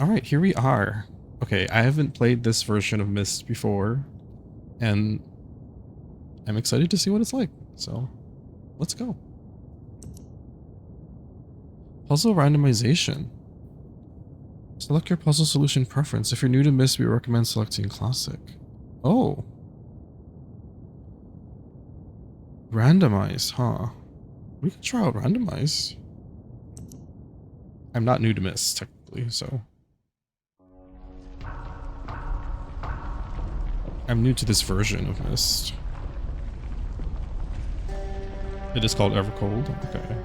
Alright, here we are. Okay, I haven't played this version of Myst before, and I'm excited to see what it's like. So, let's go. Puzzle randomization. Select your puzzle solution preference. If you're new to Myst, we recommend selecting Classic. Oh. Randomize, huh? We can try out randomize. I'm not new to Myst, technically, so. I'm new to this version of Myst. It is called Evercold. Okay.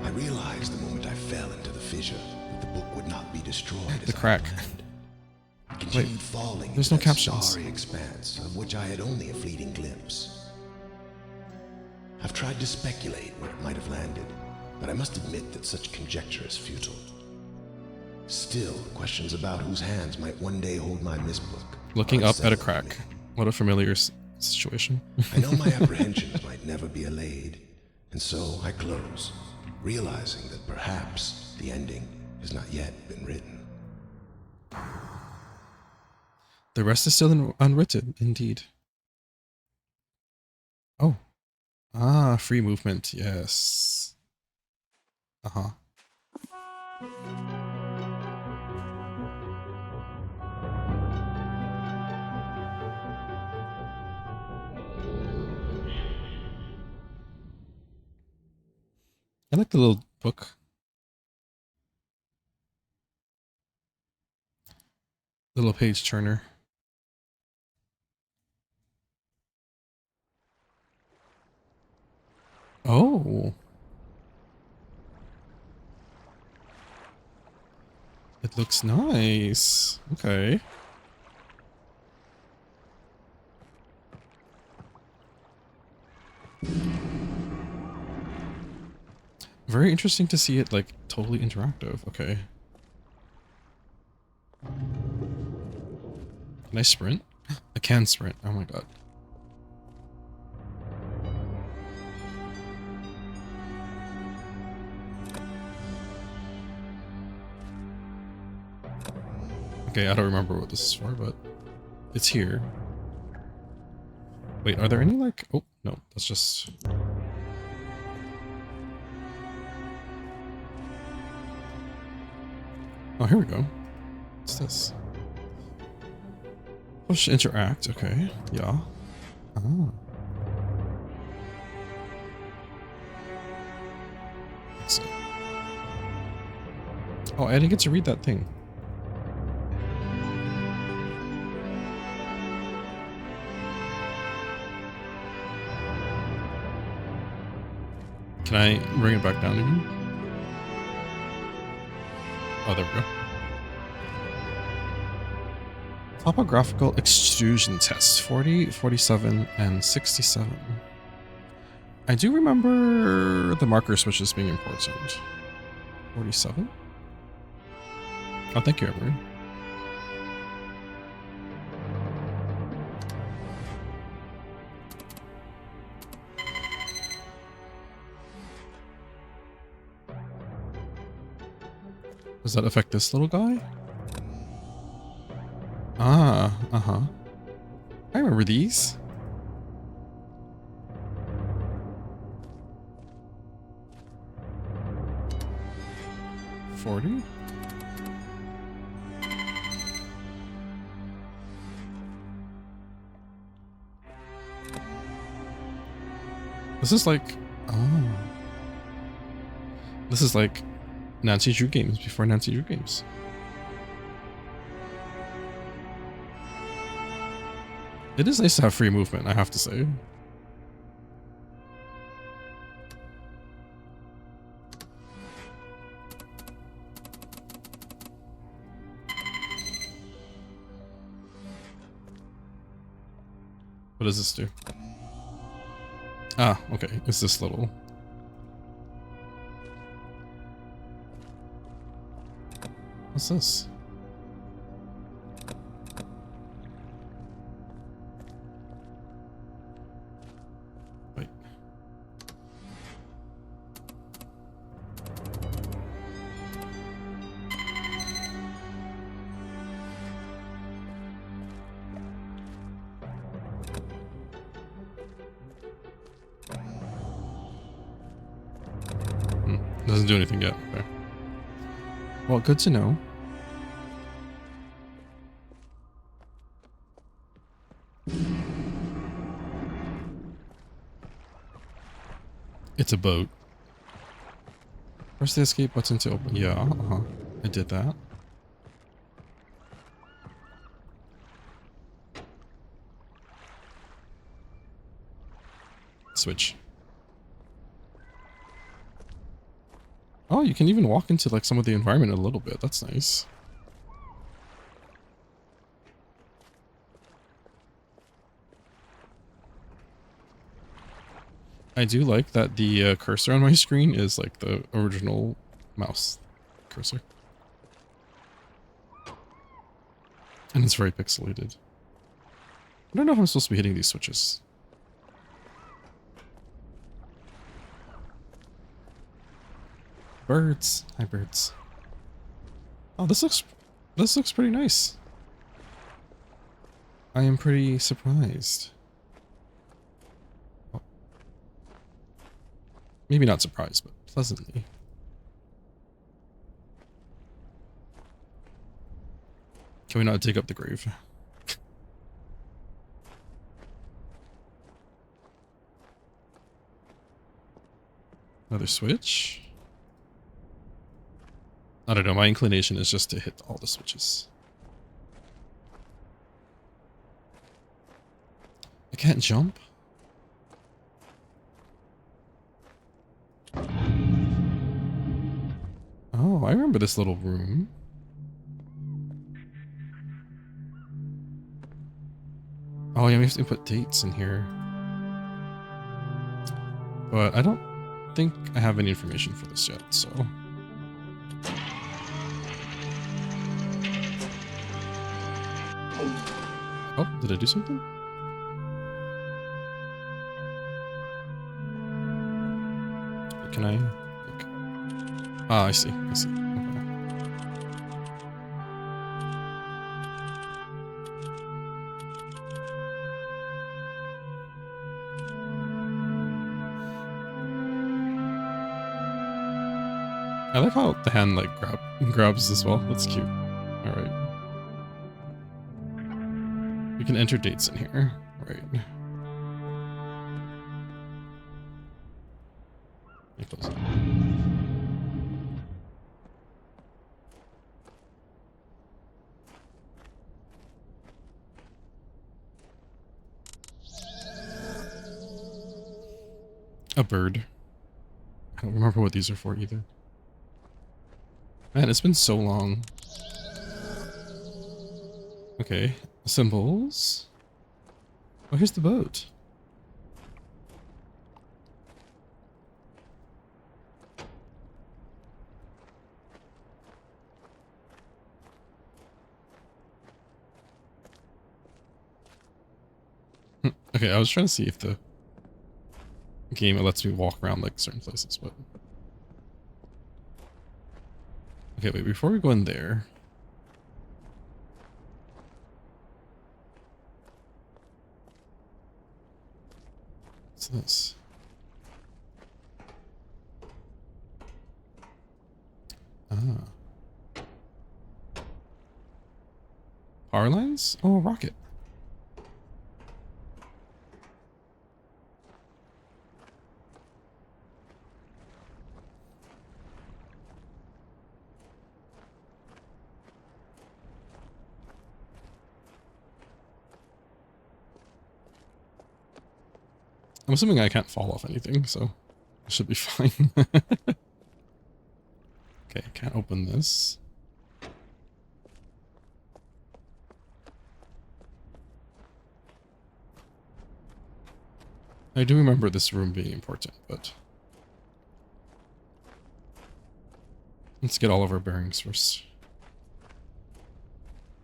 I realized the moment I fell into the fissure that the book would not be destroyed The as I crack. planned. It Wait, continued falling there's into no that captions. starry expanse of which I had only a fleeting glimpse. I've tried to speculate where it might have landed, but I must admit that such conjecture is futile. Still, questions about whose hands might one day hold my Myst book. Looking up at a unsettle crack. me. What a familiar situation. I know my apprehensions might never be allayed, and so I close, realizing that perhaps the ending has not yet been written. The rest is still unwritten, indeed. Oh. Ah, free movement, yes. Uh-huh. I like the little book. Little page turner. Oh. It looks nice. Okay. Very interesting to see it like totally interactive. Okay. Can I sprint? I can sprint. Oh my god. Okay, I don't remember what this is for, but it's here. Wait, are there any like... Oh, no, that's just... Oh, here we go. What's this? Push interact. Okay. Yeah. Ah. Exit. Oh, I didn't get to read that thing. Can I bring it back down again? Oh, there we go. Topographical extrusion test, 40, 47, and 67. I do remember the marker switches being important. 47? Oh, thank you, Emery. Does that affect this little guy? Ah, uh-huh. I remember these. $40? This is like... Oh. This is like Nancy Drew games before Nancy Drew games. It is nice to have free movement, I have to say. What does this do? Ah, okay. It's this little... What's this? Wait. Doesn't do anything yet. Okay. Well, good to know. It's a boat. Press the escape button to open. Yeah, I did that. Switch. Oh, you can even walk into like some of the environment a little bit. That's nice. I do like that the cursor on my screen is like the original mouse cursor. And it's very pixelated. I don't know if I'm supposed to be hitting these switches. Birds. Hi, birds. Oh, this looks pretty nice. I am pretty surprised. Oh. Maybe not surprised, but pleasantly. Can we not dig up the grave? Another switch? I don't know, my inclination is just to hit all the switches. I can't jump? Oh, I remember this little room. Oh yeah, we have to put dates in here. But I don't think I have any information for this yet, so... Oh, did I do something? Can I? Okay. Ah, I see. I see. Okay. I like how the hand like grabs as well. That's cute. All right. We can enter dates in here. Right. Close it. A bird. I don't remember what these are for either. Man, it's been so long. Okay. Symbols. Oh, here's the boat. Okay, I was trying to see if the game lets me walk around like certain places, but... Okay, wait, before we go in there... What's this? Ah. Power lines? Oh, a rocket. I'm assuming I can't fall off anything, so I should be fine. Okay, can't open this. I do remember this room being important, but... Let's get all of our bearings first.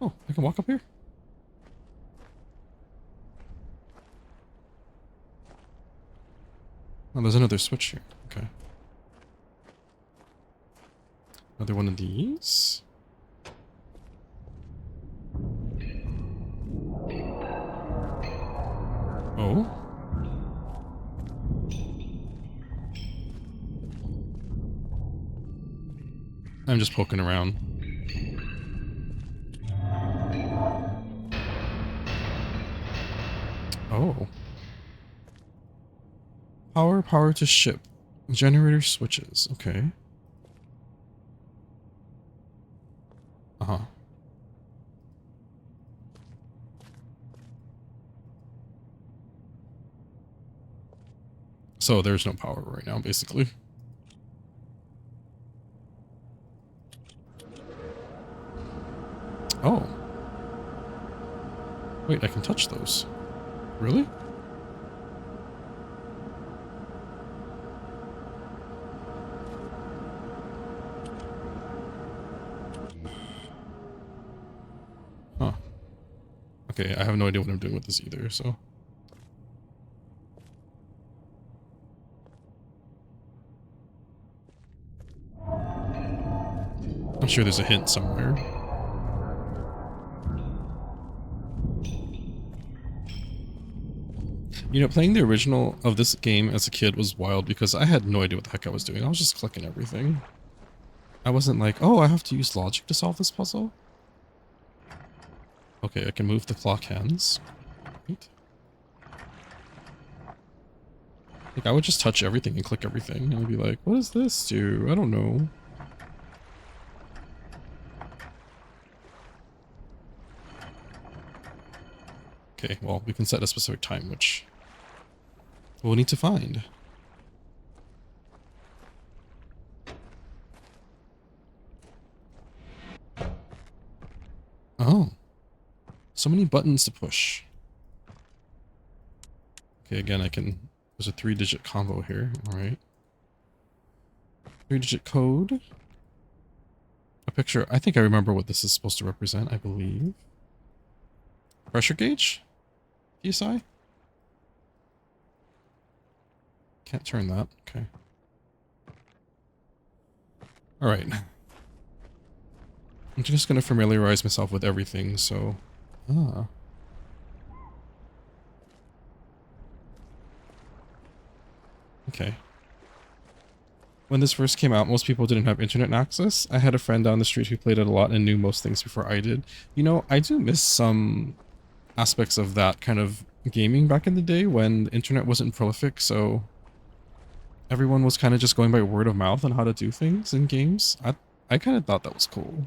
Oh, I can walk up here? Oh, there's another switch here. Okay. Another one of these. Oh. I'm just poking around. Oh. Power to ship. Generator switches. Okay. Uh-huh. So there's no power right now, basically. Oh. Wait, I can touch those. Really? Huh. Okay, I have no idea what I'm doing with this either, so. I'm sure there's a hint somewhere. You know, playing the original of this game as a kid was wild because I had no idea what the heck I was doing. I was just clicking everything. I wasn't like, oh, I have to use logic to solve this puzzle. Okay, I can move the clock hands. Right. Like, I would just touch everything and click everything, and I'd be like, what does this do? I don't know. Okay, well, we can set a specific time, which we'll need to find. Oh. So many buttons to push. Okay, again, there's a 3-digit combo here. Alright. 3-digit code. A picture. I think I remember what this is supposed to represent, I believe. Pressure gauge? PSI? Can't turn that. Okay. Alright. I'm just gonna familiarize myself with everything, so... Ah. Okay. When this first came out, most people didn't have internet access. I had a friend down the street who played it a lot and knew most things before I did. You know, I do miss some aspects of that kind of gaming back in the day when the internet wasn't prolific, so everyone was kind of just going by word of mouth on how to do things in games. I kind of thought that was cool.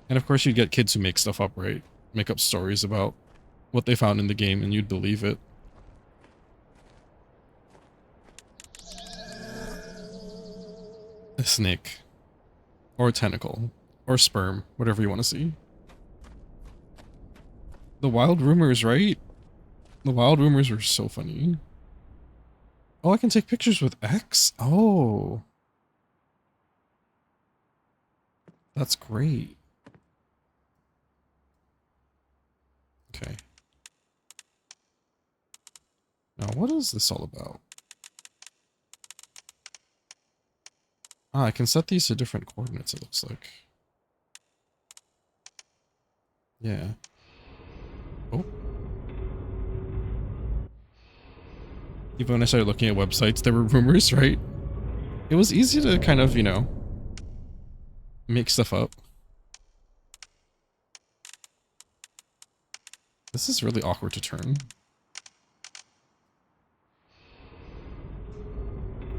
And of course you'd get kids who make stuff up, right? Make up stories about what they found in the game and you'd believe it. A snake. Or a tentacle. Or sperm. Whatever you want to see. The wild rumors, right? The wild rumors were so funny. Oh, I can take pictures with X? Oh. That's great. Okay. Now, what is this all about? Ah, I can set these to different coordinates, it looks like. Yeah. Oh. Even when I started looking at websites, there were rumors, right? It was easy to kind of, you know, make stuff up. This is really awkward to turn.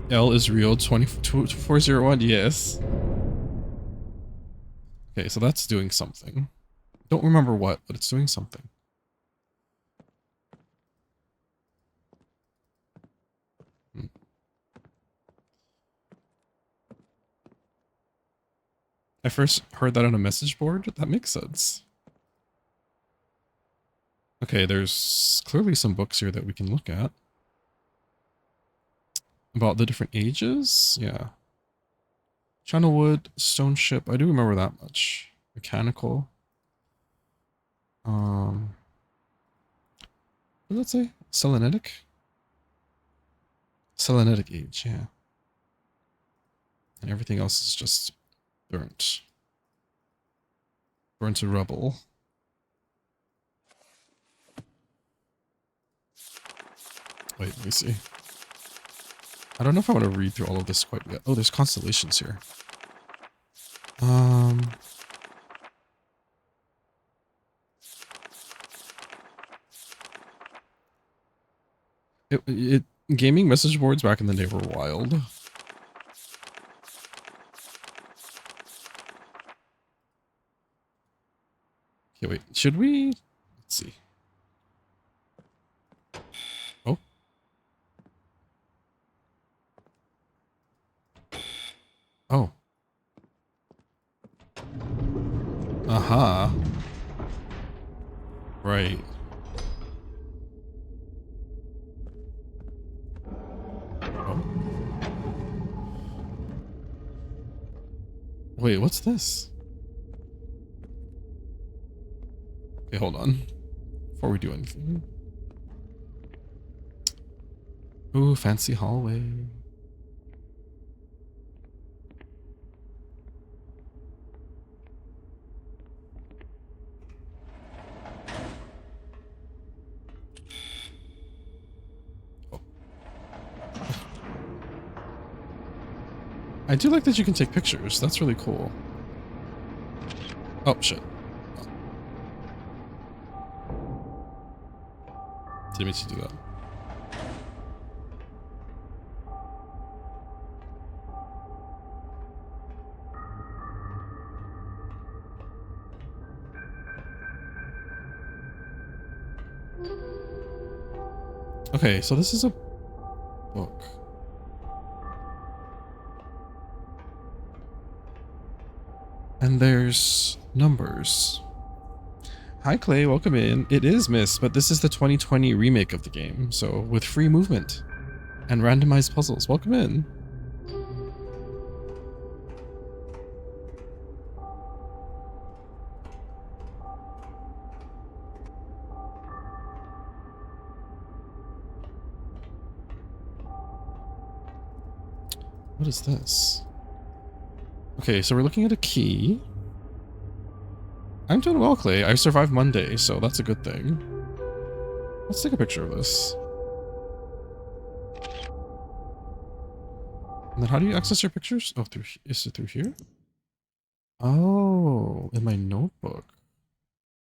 L is real, 2401, yes. Okay, so that's doing something. Don't remember what, but it's doing something. I first heard that on a message board. That makes sense. Okay, there's clearly some books here that we can look at. About the different ages? Yeah. Channelwood, stone ship. I do remember that much. Mechanical. What did that say? Selenitic? Selenitic age, yeah. And everything else is just burnt. Burnt to rubble. Wait, let me see. I don't know if I want to read through all of this quite yet. Oh, there's constellations here. Um, gaming message boards back in the day were wild. Okay, wait, should we? Let's see. Oh. Oh. Uh-huh. Right. Oh. Wait, what's this? Okay, hold on. Before we do anything. Ooh, fancy hallway. Oh. I do like that you can take pictures. That's really cool. Oh, shit. Oh. Didn't mean to do that. Okay, so this is a book. And there's numbers. Hi Clay, welcome in. It is Myst, but this is the 2020 remake of the game, so with free movement and randomized puzzles. Welcome in. What is this? Okay, so we're looking at a key. I'm doing well, Clay. I survived Monday, so that's a good thing. Let's take a picture of this. And then how do you access your pictures? Oh, is it through here? Oh, in my notebook.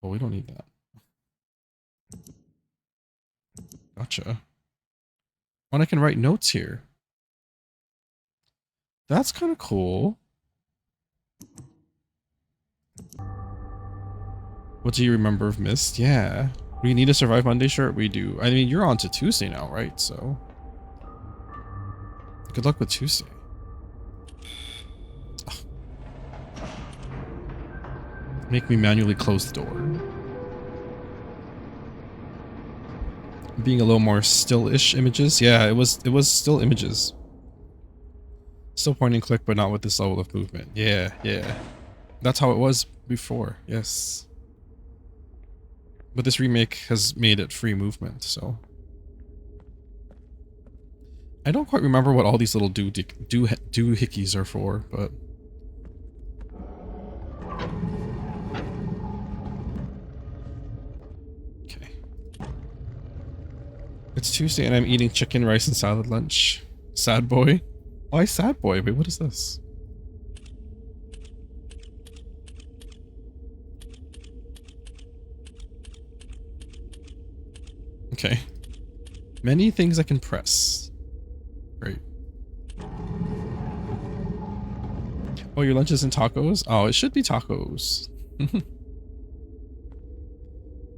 Well, we don't need that. Gotcha. And I can write notes here. That's kind of cool. What do you remember of Myst? Yeah. We need a Survive Monday shirt? We do. I mean, you're on to Tuesday now, right? So good luck with Tuesday. Ugh. Make me manually close the door. Being a little more still-ish images. Yeah, it was still images. Still point and click, but not with this level of movement. Yeah, yeah. That's how it was before, yes. But this remake has made it free movement, so. I don't quite remember what all these little doohickeys are for, but. Okay. It's Tuesday and I'm eating chicken, rice, and salad lunch. Sad boy? Why sad boy? Wait, what is this? Okay. Many things I can press. Great. Oh, your lunch isn't tacos? Oh, it should be tacos.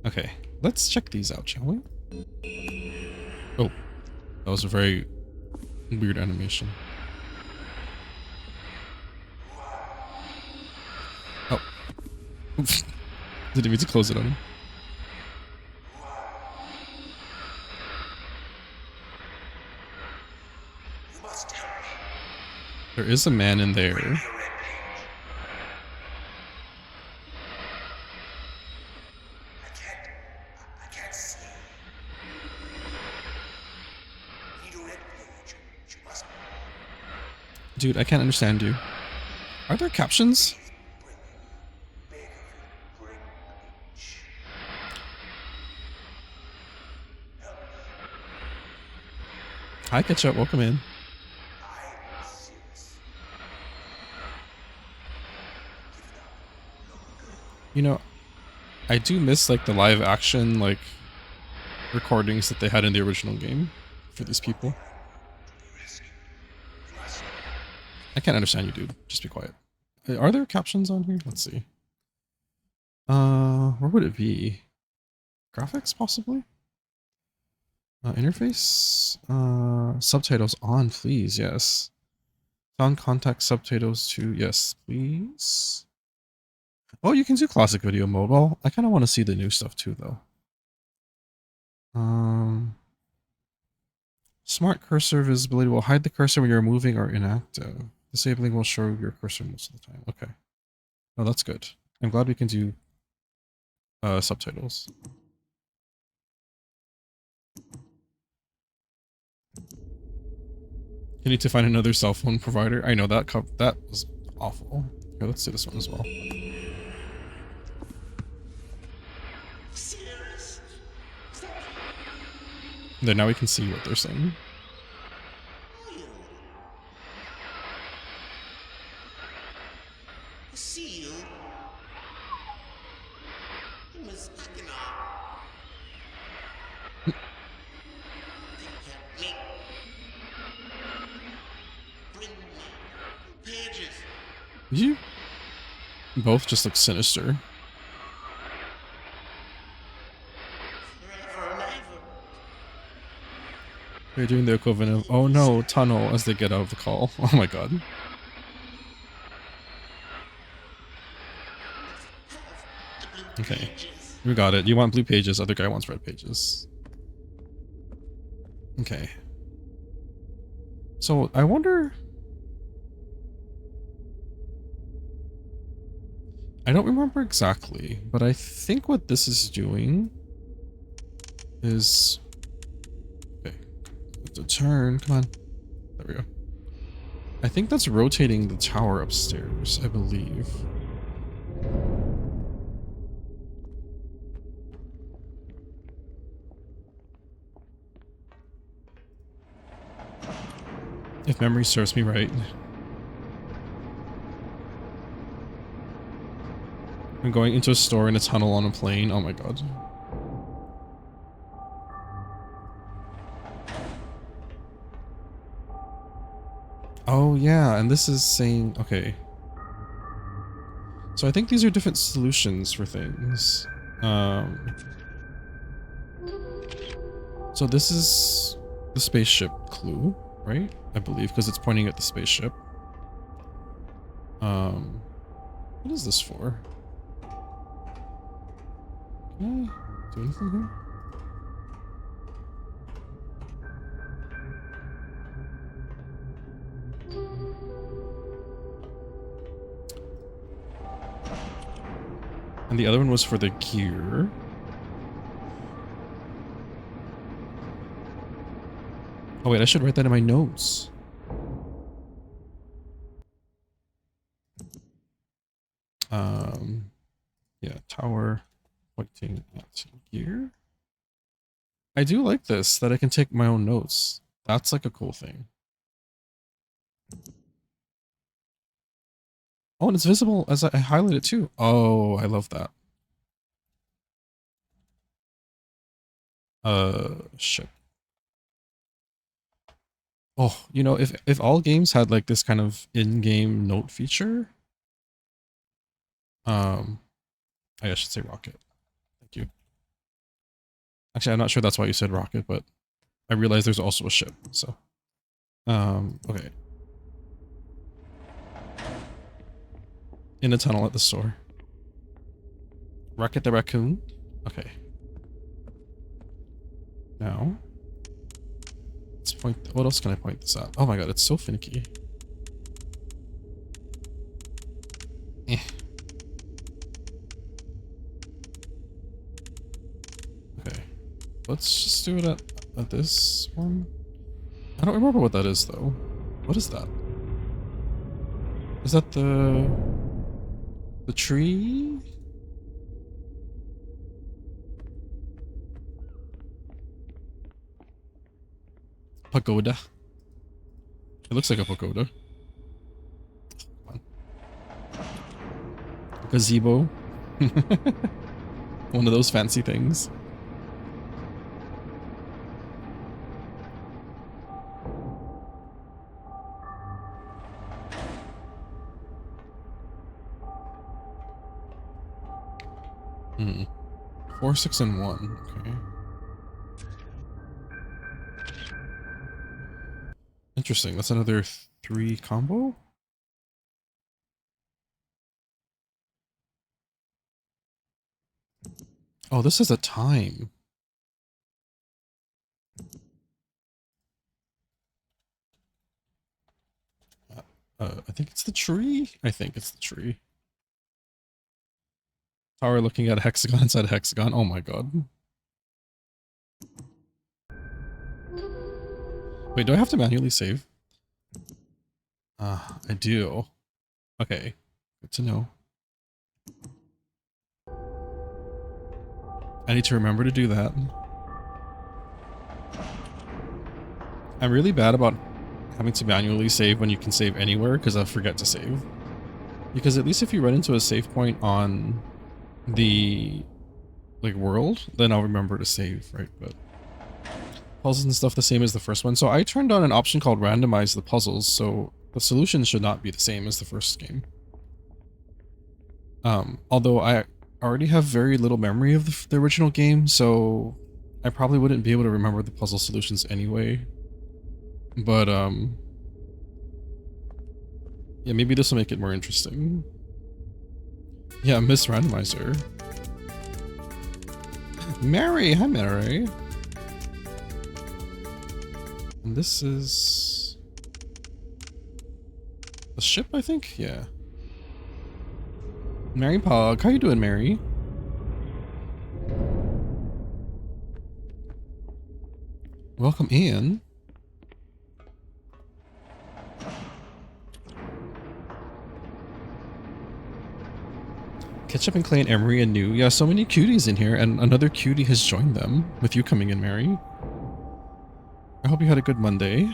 Okay, let's check these out, shall we? Oh, that was a very weird animation. Oh. Didn't mean to close it on him. There is a man in there. Dude, I can't understand you. Are there captions? Hi, Ketchup. Welcome in. You know, I do miss like the live action like recordings that they had in the original game for these people. I can't understand you, dude. Just be quiet. Are there captions on here? Let's see. Where would it be? Graphics, possibly? Interface? Subtitles on, please, yes. Sound contact subtitles to, yes, please. Oh, you can do classic video mode. Well, I kind of want to see the new stuff too, though. Smart cursor visibility will hide the cursor when you're moving or inactive. Disabling will show your cursor most of the time. Okay. Oh, that's good. I'm glad we can do subtitles. You need to find another cell phone provider. I know that that was awful. Here, let's do this one as well. Then now we can see what they're saying. You both just look sinister. They're doing the equivalent of, oh no, tunnel as they get out of the call. Oh my god. Okay. We got it. You want blue pages, other guy wants red pages. Okay. So, I wonder... I don't remember exactly, but I think what this is doing is... Okay. It's a turn. Come on. There we go. I think that's rotating the tower upstairs, I believe. If memory serves me right. I'm going into a store in a tunnel on a plane. Oh my god. Oh yeah, and this is saying, okay. So I think these are different solutions for things. So this is the spaceship clue, right? I believe, because it's pointing at the spaceship. What is this for? Can I do anything here? And the other one was for the gear. Oh wait, I should write that in my notes. Yeah, tower pointing at gear. I do like this, that I can take my own notes. That's like a cool thing. Oh, and it's visible as I highlight it too. Oh, I love that. Shit. Oh, you know, if all games had like this kind of in-game note feature, I should say rocket. Thank you. Actually, I'm not sure that's why you said rocket, but I realize there's also a ship, so. Okay. In a tunnel at the store. Rocket the raccoon? Okay. Now. Let's point, what else can I point this at? Oh my god, it's so finicky. Eh. Okay. Let's just do it at this one. I don't remember what that is though. What is that? Is that the tree? Pagoda. It looks like a pagoda. Come on. Gazebo. One of those fancy things. Hmm. 4, 6, and 1. Okay. Interesting. That's another 3 combo? Oh, this is a time. I think it's the tree. I think it's the tree. Tower looking at a hexagon inside a hexagon. Oh my god. Wait, do I have to manually save? I do. Okay. Good to know. I need to remember to do that. I'm really bad about having to manually save when you can save anywhere because I'll forget to save. Because at least if you run into a save point on the like world, then I'll remember to save, right? But puzzles and stuff the same as the first one. So I turned on an option called randomize the puzzles, so the solutions should not be the same as the first game. Although I already have very little memory of the original game, so I probably wouldn't be able to remember the puzzle solutions anyway. But yeah, maybe this will make it more interesting. Yeah, Miss Randomizer. Mary, hi Mary. And this is a ship, I think? Yeah. Mary Pog, how you doing, Mary? Welcome in. Ketchup and Clay and Emery and New. Yeah, so many cuties in here, and another cutie has joined them, with you coming in, Mary. I hope you had a good Monday.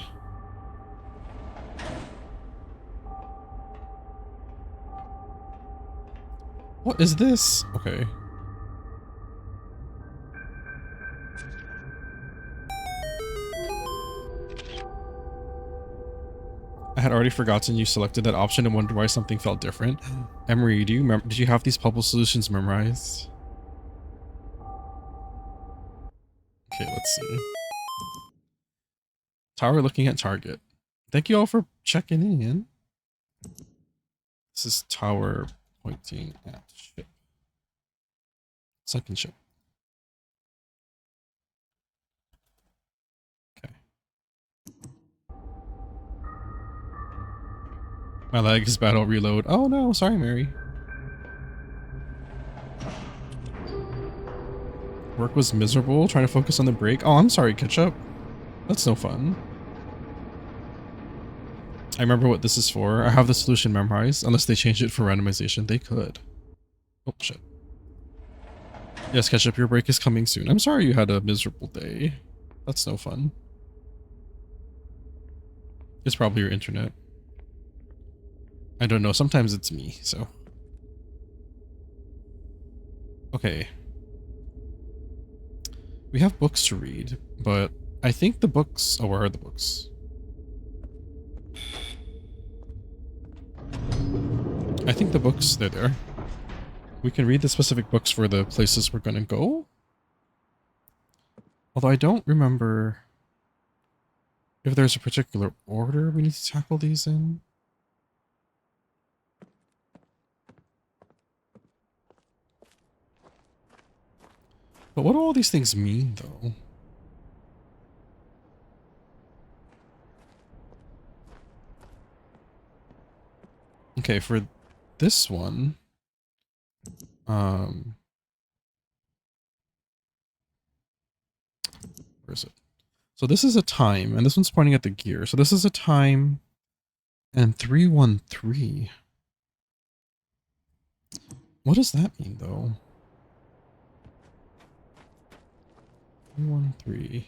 What is this? Okay. I had already forgotten you selected that option and wondered why something felt different. Emery, did you have these puzzle solutions memorized? Okay, let's see. Tower looking at target. Thank you all for checking in. This is tower pointing at ship. Second ship. Okay. My leg is battle reload. Oh no, sorry, Mary. Work was miserable, trying to focus on the break. Oh, I'm sorry, Ketchup. That's no fun. I remember what this is for. I have the solution memorized, unless they change it for randomization. They could. Oh, shit. Yes, Ketchup, your break is coming soon. I'm sorry you had a miserable day. That's no fun. It's probably your internet. I don't know. Sometimes it's me, so. Okay. We have books to read, but I think the books... Oh, where are the books? I think the books, they're there. We can read the specific books for the places we're gonna go. Although I don't remember if there's a particular order we need to tackle these in. But what do all these things mean, though? Okay, for this one, where is it? So this is a time, and this one's pointing at the gear. So this is a time and 313. What does that mean, though? 313.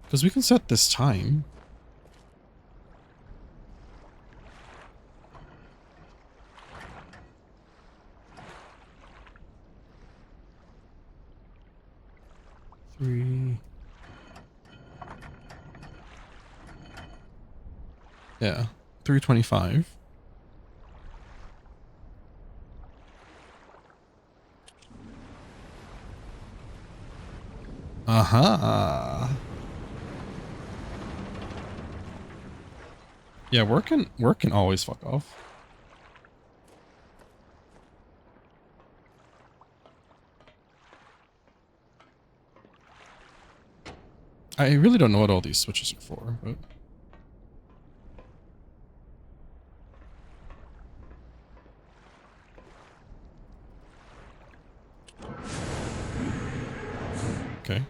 Because we can set this time. Yeah. 325. Aha. Yeah, work can always fuck off. I really don't know what all these switches are for, but okay.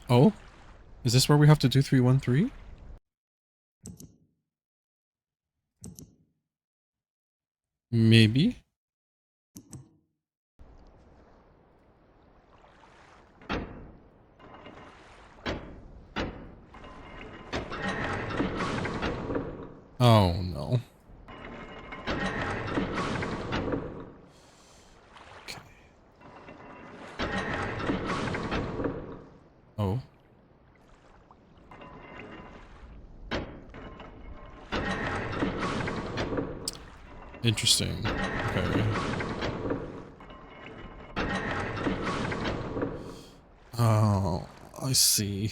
Oh, is this where we have to do 313? Maybe. Oh no. Okay. Oh. Interesting. Okay. Oh, I see.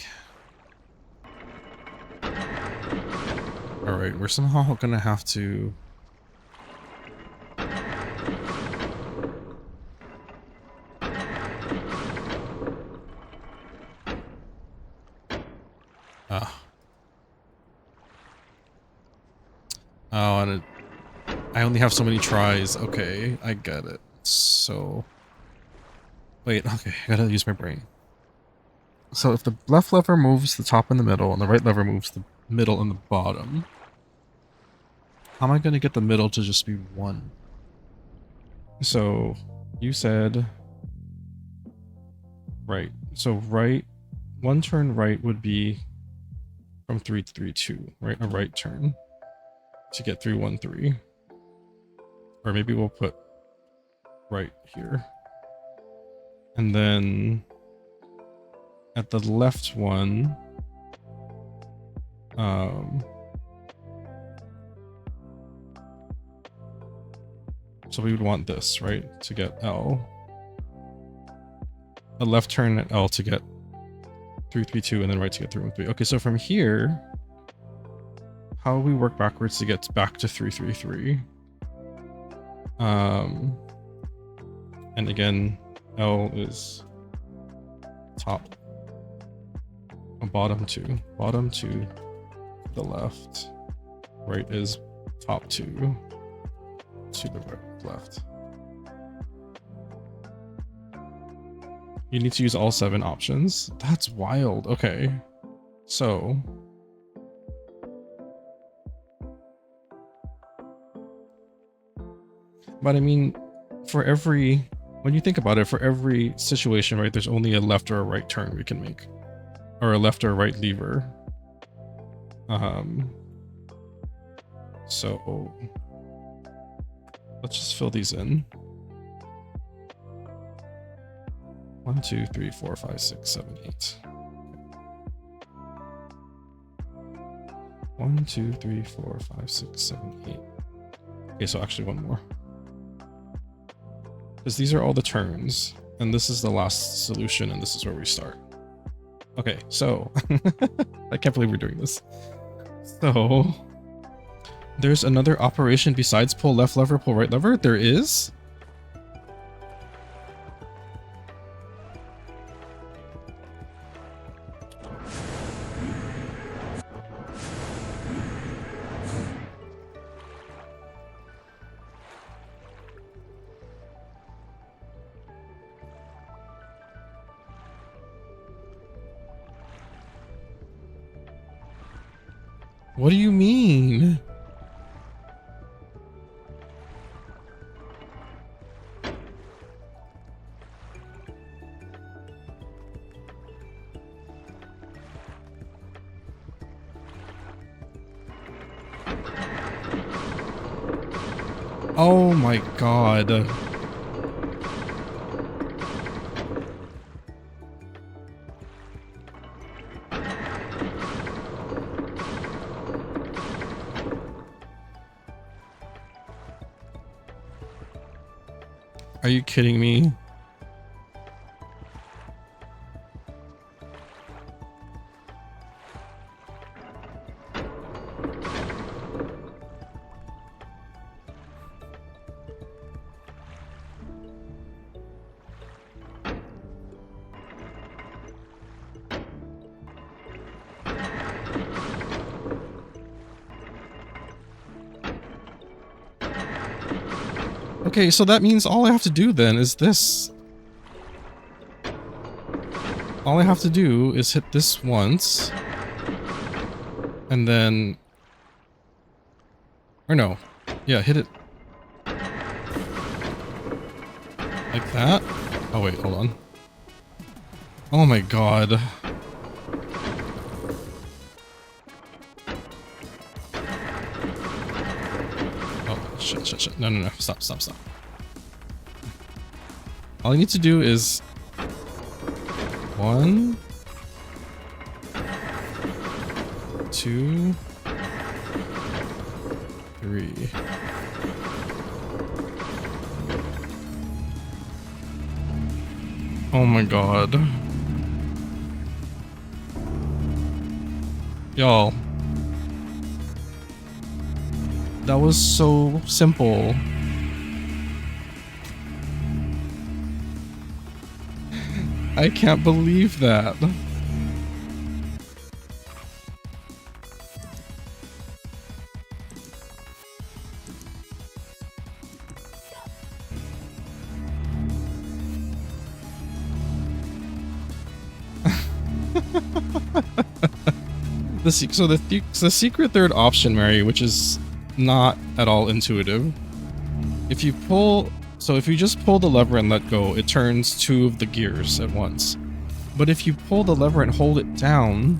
Alright, we're somehow gonna have to... Ah. Oh, and I only have so many tries. Okay, I get it. So... Wait, okay, I gotta use my brain. So if the left lever moves the top and the middle, and the right lever moves the middle and the bottom, how am I gonna get the middle to just be 1? So, you said... Right. So right... 1 turn right would be from 3 to 3, 2, right? A right turn to get 3, 1, 3. Or maybe we'll put right here. And then at the left one, so we would want this, right? To get L. A left turn at L to get 3, 3, 2, and then right to get 3, 1, 3. Okay, so from here, how do we work backwards to get back to 3, 3, 3? And again, L is top, bottom 2. Bottom 2 to the left. Right is top 2 to the right, left. You need to use all 7 options. That's wild. Okay. So... But I mean, for every... When you think about it, for every situation, right, there's only a left or a right turn we can make. Or a left or a right lever. So... Let's just fill these in. 1, 2, 3, 4, 5, 6, 7, 8. 1, 2, 3, 4, 5, 6, 7, 8. Okay, so actually one more. Because these are all the turns, and this is the last solution, and this is where we start. Okay, so... I can't believe we're doing this. So... There's another operation besides pull left lever, pull right lever? There is? What do you mean? Oh my god. Are you kidding me? Okay, so that means all I have to do then is this. All I have to do is hit this once. And then... Or no. Yeah, hit it. Like that? Oh wait, hold on. Oh my god. Oh, shit. No. Stop. All I need to do is... 1... 2... 3... Oh my god. Y'all. That was so simple. I can't believe that. So the secret third option, Mary, which is not at all intuitive. If you just pull the lever and let go, it turns 2 of the gears at once. But if you pull the lever and hold it down,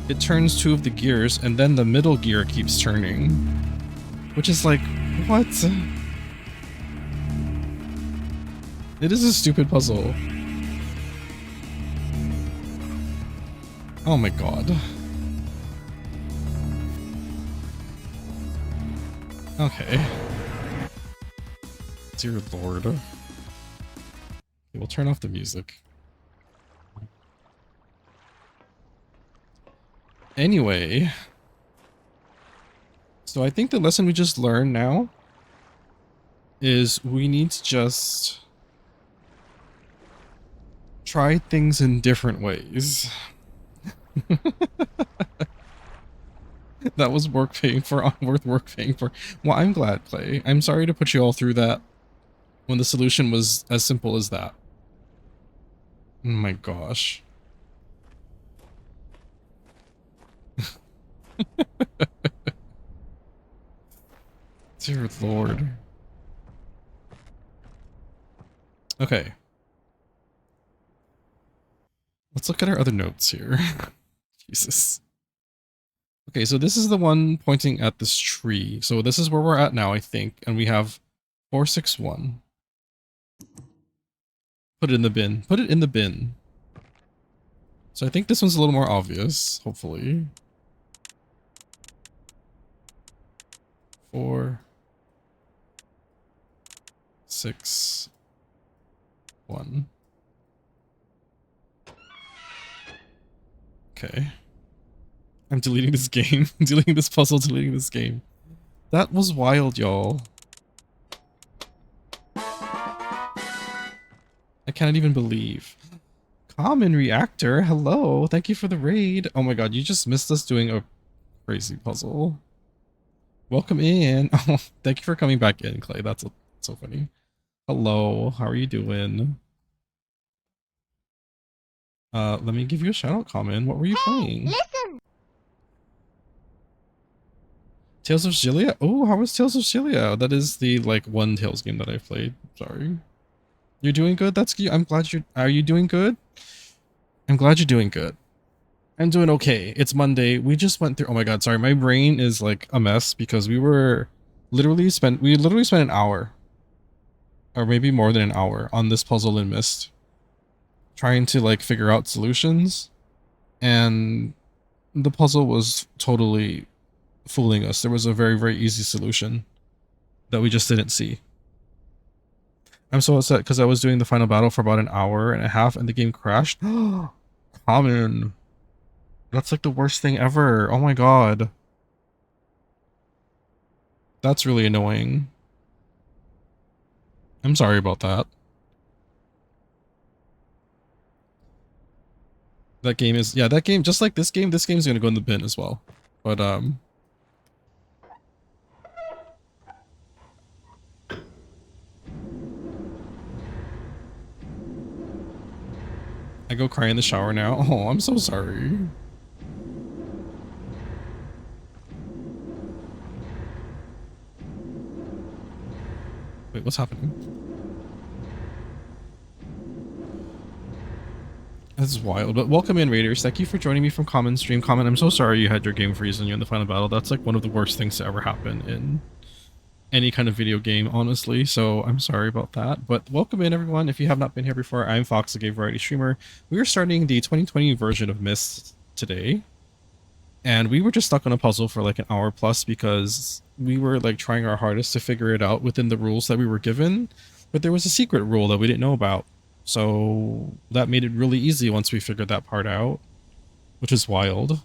it turns 2 of the gears, and then the middle gear keeps turning. Which is like, what? It is a stupid puzzle. Oh my god. Okay. Dear lord. Okay, we'll turn off the music. Anyway. So I think the lesson we just learned now is we need to just try things in different ways. That was worth work paying for. Well, I'm glad, Clay. I'm sorry to put you all through that when the solution was as simple as that. Oh my gosh. Dear lord. Okay. Let's look at our other notes here. Jesus. Okay, so this is the one pointing at this tree. So this is where we're at now, I think. And we have 461. Put it in the bin. Put it in the bin. So I think this one's a little more obvious, hopefully. 4, 6, 1. Okay. I'm deleting this game. Deleting this puzzle, deleting this game. That was wild, y'all. I can't even believe. Common Reactor, hello. Thank you for the raid. Oh my god, you just missed us doing a crazy puzzle. Welcome in. Oh, thank you for coming back in, Clay. That's so funny. Hello, how are you doing? Let me give you a shout out, Common. What were you playing? Listen. Tales of Xillia? Oh, how was Tales of Xillia? That is the, like, one Tales game that I've played. Sorry. You're doing good? That's good. I'm glad you're... Are you doing good? I'm glad you're doing good. I'm doing okay. It's Monday. We just went through... Oh my god, sorry. My brain is, like, a mess because we were We literally spent an hour, or maybe more than an hour, on this puzzle in Myst, trying to like figure out solutions, and the puzzle was totally fooling us. There was a very, very easy solution that we just didn't see. I'm so upset because I was doing the final battle for about an hour and a half and the game crashed. Common. That's like the worst thing ever. Oh my god. That's really annoying. I'm sorry about that. That game is, yeah, that game, just like this game's gonna go in the bin as well. But, I go cry in the shower now. Oh, I'm so sorry. Wait, what's happening? This is wild. But welcome in, Raiders. Thank you for joining me from Common Stream. Common, I'm so sorry you had your game freeze on you in the final battle. That's like one of the worst things to ever happen in any kind of video game, honestly. So I'm sorry about that. But welcome in, everyone. If you have not been here before, I'm Fox, a game variety streamer. We are starting the 2020 version of Myst today. And we were just stuck on a puzzle for like an hour plus because we were like trying our hardest to figure it out within the rules that we were given. But there was a secret rule that we didn't know about. So that made it really easy once we figured that part out, which is wild.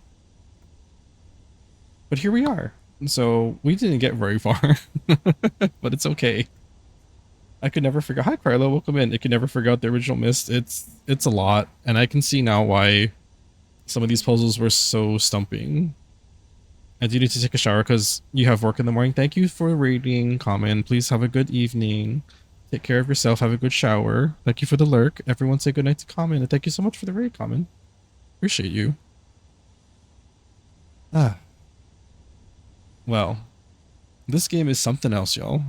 But here we are. So we didn't get very far, but it's okay. I could never figure. Hi, Carlo. Welcome in. I could never figure out the original Myst. It's a lot, and I can see now why some of these puzzles were so stumping. I do need to take a shower because you have work in the morning. Thank you for raiding, Common. Please have a good evening. Take care of yourself. Have a good shower. Thank you for the lurk. Everyone say goodnight to Common. And thank you so much for the raid, Common. Appreciate you. Ah. Well, this game is something else, y'all.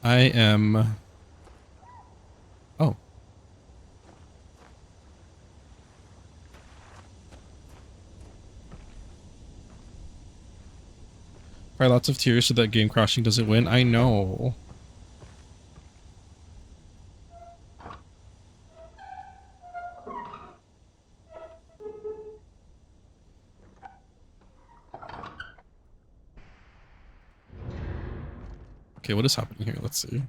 I am... Oh. Cry lots of tears so that game crashing doesn't win. I know. Okay, what is happening here? Let's see.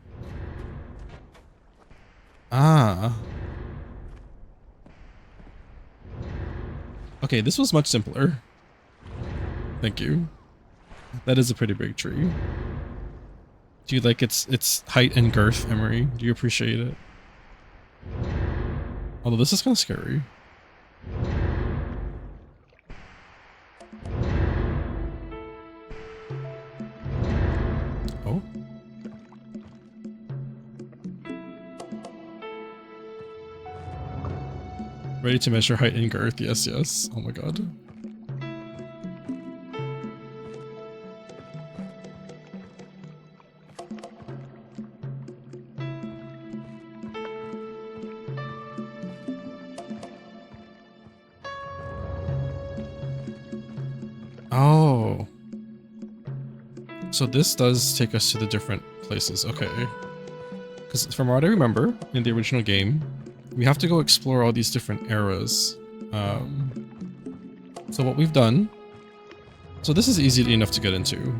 Ah. Okay, this was much simpler. Thank you. That is a pretty big tree. Do you like its height and girth, Emery? Do you appreciate it? Although this is kind of scary. Oh. Ready to measure height and girth. Yes, yes. Oh my god. Oh. So this does take us to the different places. Okay. Because from what I remember in the original game, we have to go explore all these different eras. So what we've done... So this is easy enough to get into,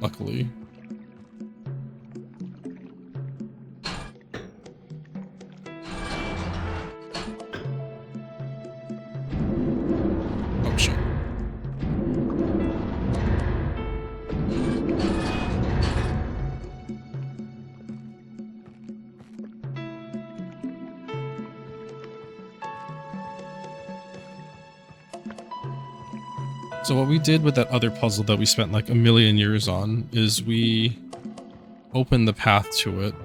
luckily. Oh shit. So what we did with that other puzzle that we spent like a million years on is we opened the path to it.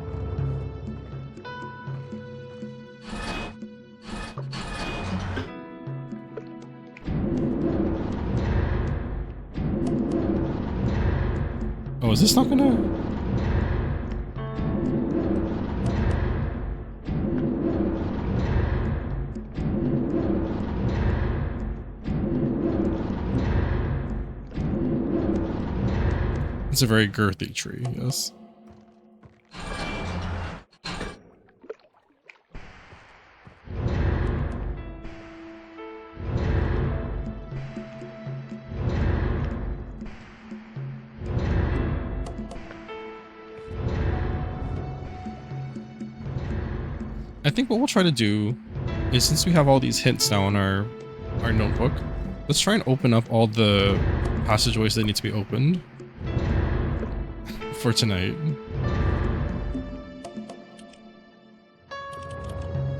Oh, is this not gonna... It's a very girthy tree, yes. I think what we'll try to do is, since we have all these hints now in our notebook, let's try and open up all the passageways that need to be opened for tonight.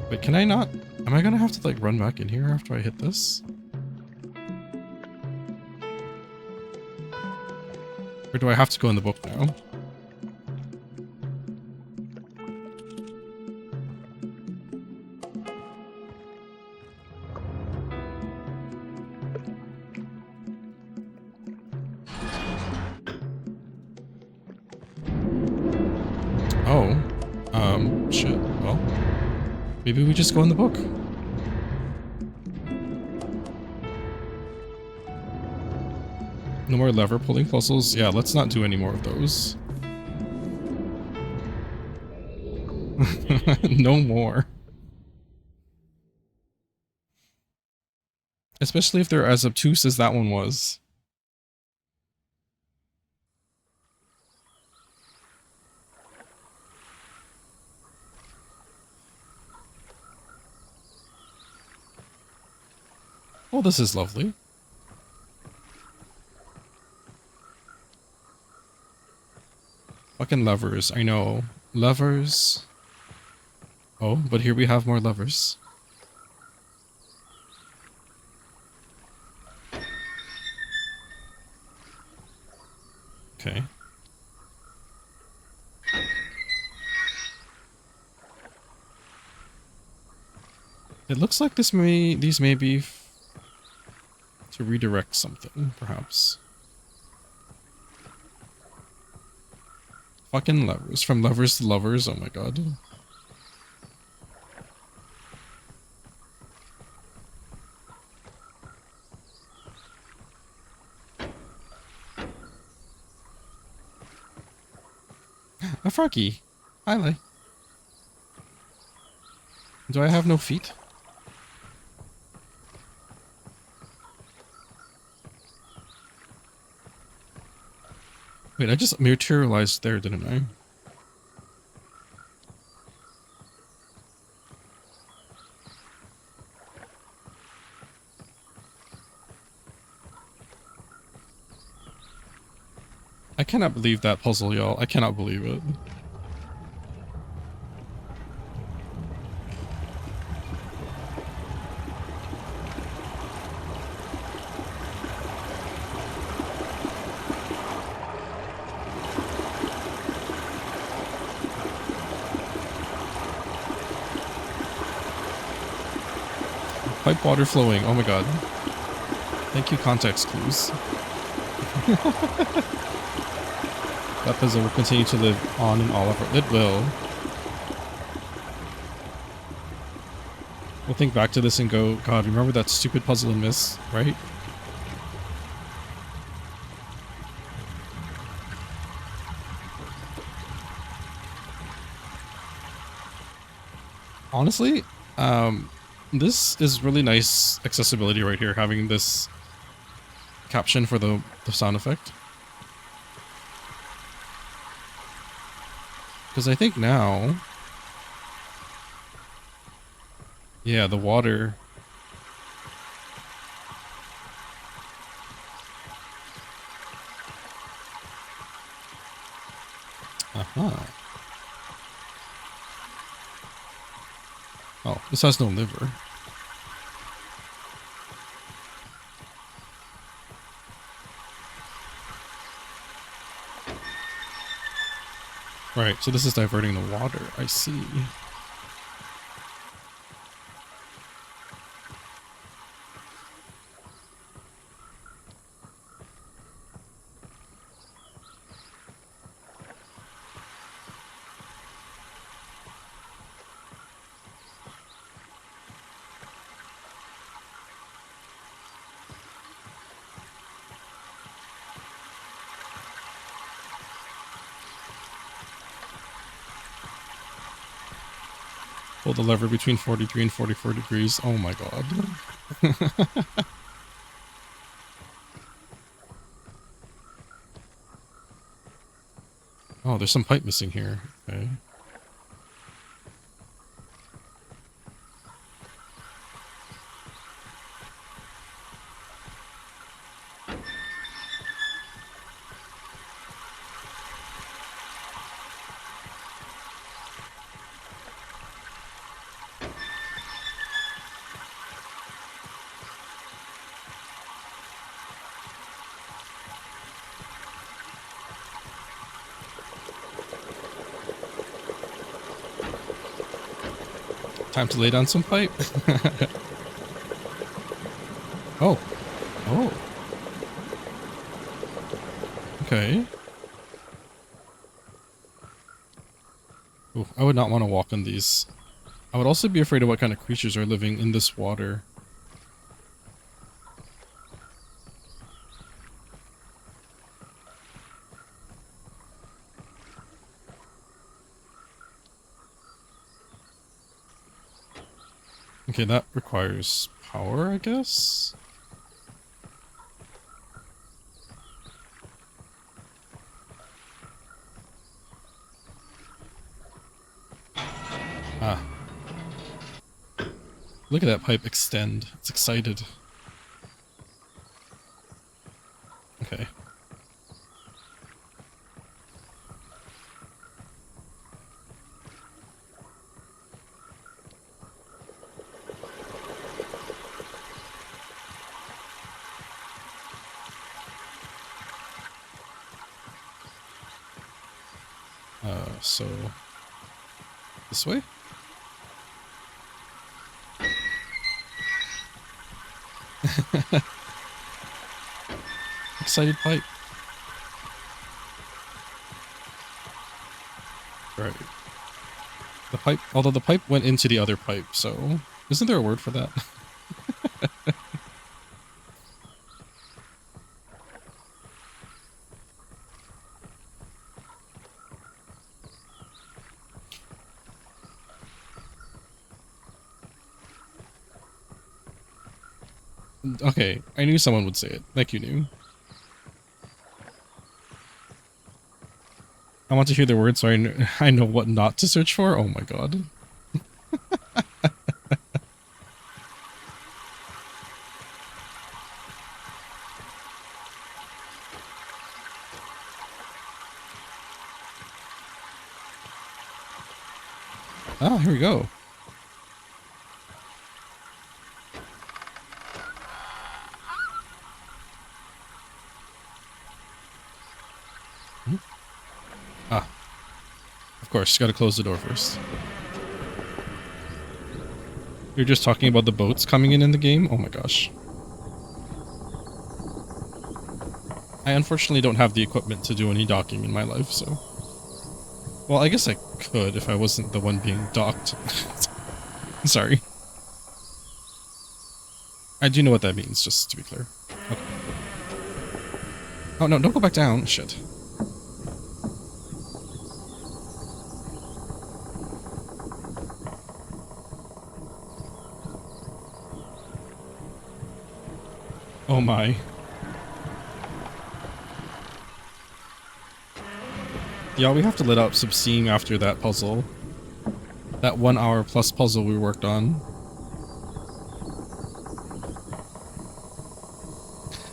Wait, can I not? Am I gonna have to like run back in here after I hit this? Or do I have to go in the book now? Oh. Shit. Well, maybe we just go in the book. No more lever pulling puzzles. Yeah, let's not do any more of those. No more. Especially if they're as obtuse as that one was. Oh, this is lovely. Fucking levers, I know. Levers. Oh, but here we have more levers. Okay. It looks like these may be to redirect something, perhaps. Fucking levers. From levers to lovers, oh my god. A froggy. Hi, Lay. Do I have no feet? Wait, I just materialized there, didn't I? I cannot believe that puzzle, y'all. I cannot believe it. Pipe water flowing. Oh my god. Thank you, context clues. That puzzle will continue to live on in all of our... It will. We'll think back to this and go, God, remember that stupid puzzle in Myst, right? Honestly, this is really nice accessibility right here, having this caption for the sound effect. Because I think now... Yeah, the water... Uh-huh. Oh, this has no liver. Right, so this is diverting the water. I see. Pull the lever between 43 and 44 degrees. Oh my god. Oh, there's some pipe missing here. Okay. Time to lay down some pipe. Oh. Oh. Okay. Ooh, I would not want to walk on these. I would also be afraid of what kind of creatures are living in this water. Okay, that requires power, I guess? Ah. Look at that pipe extend. It's excited. Okay. So... this way? Excited pipe. Right. The pipe, although the pipe went into the other pipe, so... isn't there a word for that? Okay, I knew someone would say it. Like you knew. I want to hear the word so I know what not to search for. Oh my god. Ah, here we go. Hmm? Ah, of course, gotta close the door first. You're just talking about the boats coming in the game? Oh my gosh. I unfortunately don't have the equipment to do any docking in my life, so... well, I guess I could if I wasn't the one being docked. Sorry. I do know what that means, just to be clear. Okay. Oh no, don't go back down. Shit. Oh my. Yeah, we have to let out some steam after that puzzle. That 1 hour plus puzzle we worked on.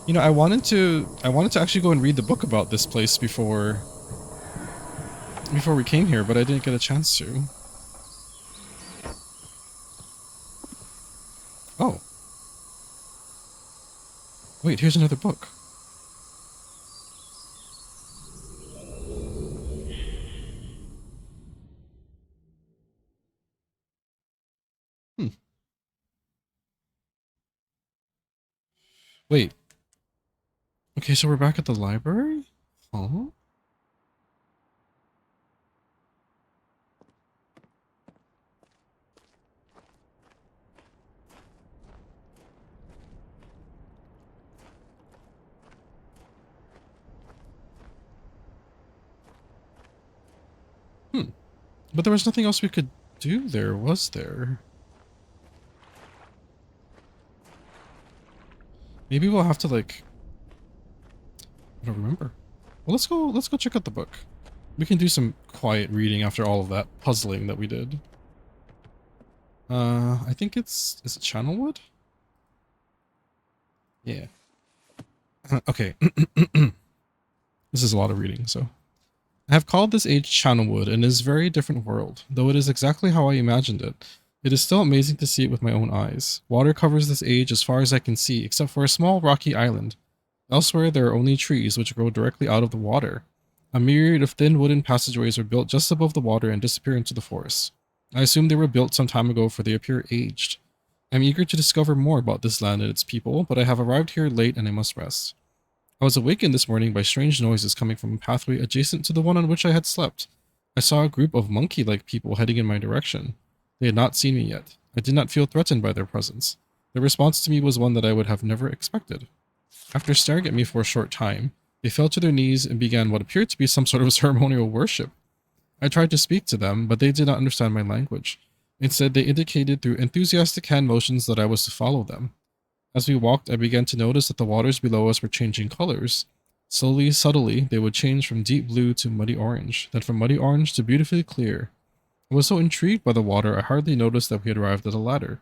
You know, I wanted to actually go and read the book about this place before we came here, but I didn't get a chance to. Oh. Wait, here's another book. Hmm. Wait. Okay, so we're back at the library? Huh? Hmm. But there was nothing else we could do there, was there? Maybe we'll have to like, I don't remember. Well, let's go check out the book. We can do some quiet reading after all of that puzzling that we did. I think is it Channelwood? Yeah. Okay. This is a lot of reading, so. I have called this age Channelwood, and it is a very different world. Though it is exactly how I imagined it, it is still amazing to see it with my own eyes. Water covers this age as far as I can see, except for a small rocky island. Elsewhere, there are only trees which grow directly out of the water. A myriad of thin wooden passageways are built just above the water and disappear into the forest. I assume they were built some time ago, for they appear aged. I'm eager to discover more about this land and its people, but I have arrived here late and I must rest. I was awakened this morning by strange noises coming from a pathway adjacent to the one on which I had slept. I saw a group of monkey-like people heading in my direction. They had not seen me yet. I did not feel threatened by their presence. Their response to me was one that I would have never expected. After staring at me for a short time, they fell to their knees and began what appeared to be some sort of ceremonial worship. I tried to speak to them, but they did not understand my language. Instead, they indicated through enthusiastic hand motions that I was to follow them. As we walked, I began to notice that the waters below us were changing colors. Slowly, subtly, they would change from deep blue to muddy orange, then from muddy orange to beautifully clear. I was so intrigued by the water, I hardly noticed that we had arrived at a ladder.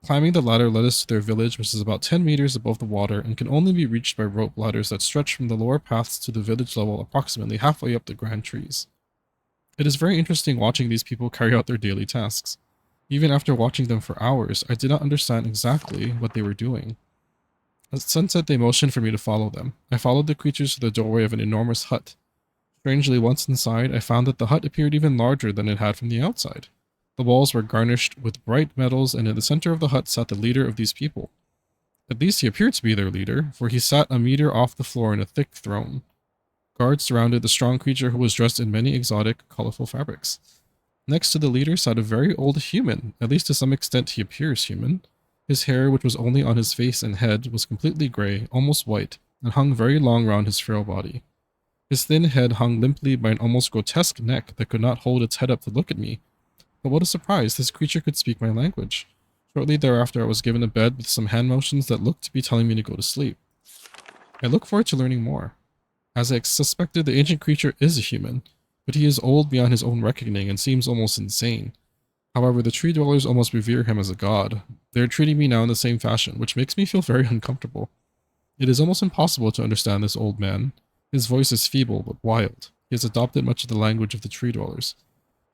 Climbing the ladder led us to their village, which is about 10 meters above the water and can only be reached by rope ladders that stretch from the lower paths to the village level approximately halfway up the grand trees. It is very interesting watching these people carry out their daily tasks. Even after watching them for hours, I did not understand exactly what they were doing. At sunset, they motioned for me to follow them. I followed the creatures to the doorway of an enormous hut. Strangely, once inside, I found that the hut appeared even larger than it had from the outside. The walls were garnished with bright metals, and in the center of the hut sat the leader of these people. At least he appeared to be their leader, for he sat a meter off the floor in a thick throne. Guards surrounded the strong creature, who was dressed in many exotic, colorful fabrics. Next to the leader sat a very old human. At least to some extent he appears human. His hair, which was only on his face and head, was completely gray, almost white, and hung very long round his frail body. His thin head hung limply by an almost grotesque neck that could not hold its head up to look at me. But what a surprise, this creature could speak my language. Shortly thereafter, I was given a bed with some hand motions that looked to be telling me to go to sleep. I look forward to learning more. As I suspected, the ancient creature is a human, but he is old beyond his own reckoning and seems almost insane. However, the tree dwellers almost revere him as a god. They are treating me now in the same fashion, which makes me feel very uncomfortable. It is almost impossible to understand this old man. His voice is feeble but wild. He has adopted much of the language of the tree dwellers.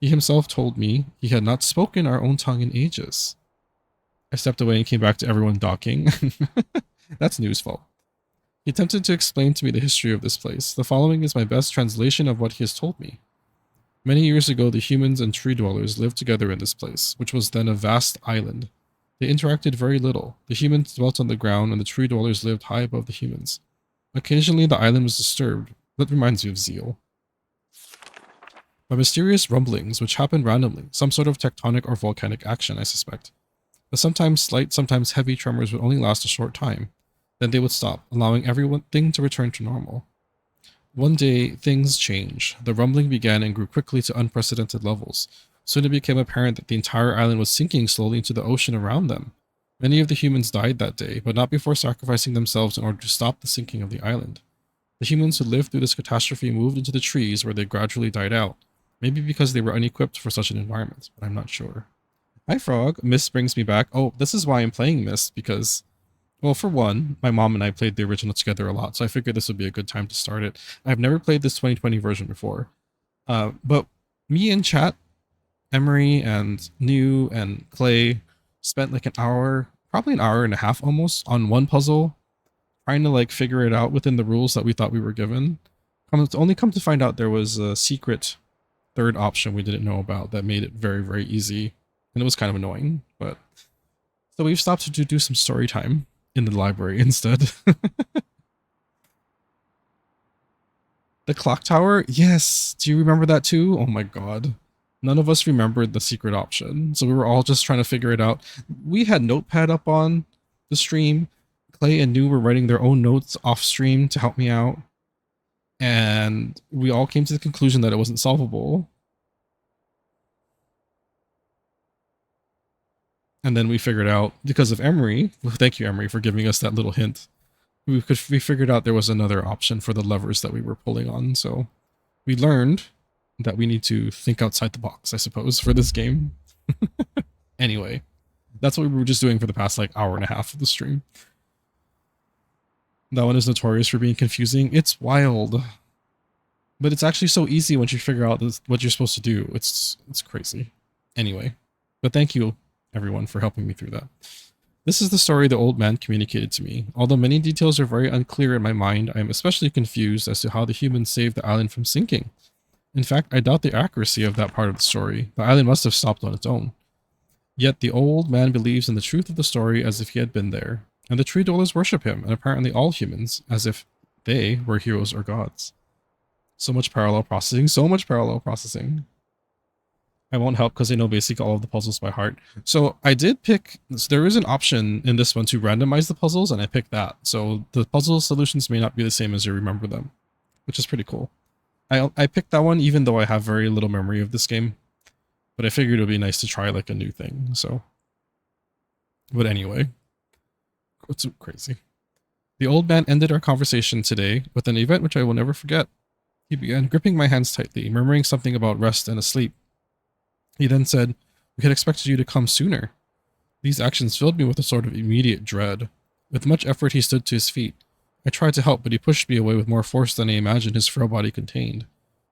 He himself told me he had not spoken our own tongue in ages. I stepped away and came back to everyone docking. That's newsful. He attempted to explain to me the history of this place. The following is my best translation of what he has told me. Many years ago, the humans and tree dwellers lived together in this place, which was then a vast island. They interacted very little. The humans dwelt on the ground, and the tree dwellers lived high above the humans. Occasionally, the island was disturbed. That reminds me of Zeal. By mysterious rumblings, which happened randomly, some sort of tectonic or volcanic action, I suspect. The sometimes slight, sometimes heavy tremors would only last a short time. Then they would stop, allowing everything to return to normal. One day, things changed. The rumbling began and grew quickly to unprecedented levels. Soon it became apparent that the entire island was sinking slowly into the ocean around them. Many of the humans died that day, but not before sacrificing themselves in order to stop the sinking of the island. The humans who lived through this catastrophe moved into the trees, where they gradually died out. Maybe because they were unequipped for such an environment, but I'm not sure. Hi, Frog. Myst brings me back. Oh, this is why I'm playing Myst, because, well, for one, my mom and I played the original together a lot, so I figured this would be a good time to start it. I've never played this 2020 version before. But me and chat, Emery and New and Clay spent like an hour, probably an hour and a half almost, on one puzzle, trying to like figure it out within the rules that we thought we were given. Only come to find out there was a secret third option we didn't know about that made it very, very easy. And it was kind of annoying, but so we've stopped to do some story time in the library instead. The clock tower? Yes. Do you remember that too? Oh my god. None of us remembered the secret option, so we were all just trying to figure it out. We had Notepad up on the stream. Clay and New were writing their own notes off stream to help me out. And we all came to the conclusion that it wasn't solvable. And then we figured out, because of Emery, well, thank you, Emery, for giving us that little hint. We figured out there was another option for the levers that we were pulling on. So we learned that we need to think outside the box, I suppose, for this game. Anyway, that's what we were just doing for the past like hour and a half of the stream. That one is notorious for being confusing. It's wild. But it's actually so easy once you figure out what you're supposed to do. It's crazy. Anyway, but thank you, everyone, for helping me through that. This is the story the old man communicated to me. Although many details are very unclear in my mind, I am especially confused as to how the humans saved the island from sinking. In fact, I doubt the accuracy of that part of the story. The island must have stopped on its own. Yet the old man believes in the truth of the story as if he had been there, and the tree dwellers worship him, and apparently all humans, as if they were heroes or gods. So much parallel processing, so much parallel processing. I won't help because I know basically all of the puzzles by heart. So I did pick, so there is an option in this one to randomize the puzzles, and I picked that. So the puzzle solutions may not be the same as you remember them, which is pretty cool. I picked that one even though I have very little memory of this game, but I figured it would be nice to try like a new thing, so. But anyway, it's crazy. The old man ended our conversation today with an event which I will never forget. He began gripping my hands tightly, murmuring something about rest and asleep. He then said, "We had expected you to come sooner." These actions filled me with a sort of immediate dread. With much effort he stood to his feet. I tried to help, but he pushed me away with more force than I imagined his frail body contained.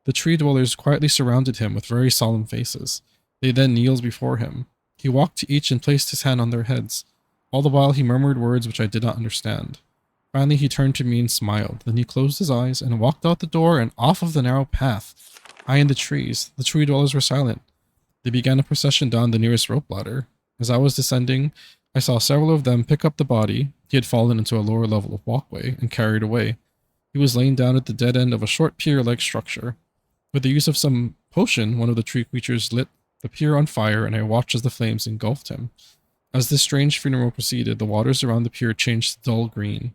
The tree dwellers quietly surrounded him with very solemn faces. They then kneeled before him. He walked to each and placed his hand on their heads. All the while he murmured words which I did not understand. Finally he turned to me and smiled. Then he closed his eyes and walked out the door and off of the narrow path. High in the trees, the tree dwellers were silent. They began a procession down the nearest rope ladder. As I was descending, I saw several of them pick up the body. He had fallen into a lower level of walkway and carried away. He was laying down at the dead end of a short pier-like structure. With the use of some potion, one of the tree creatures lit the pier on fire, and I watched as the flames engulfed him. As this strange funeral proceeded, the waters around the pier changed to dull green.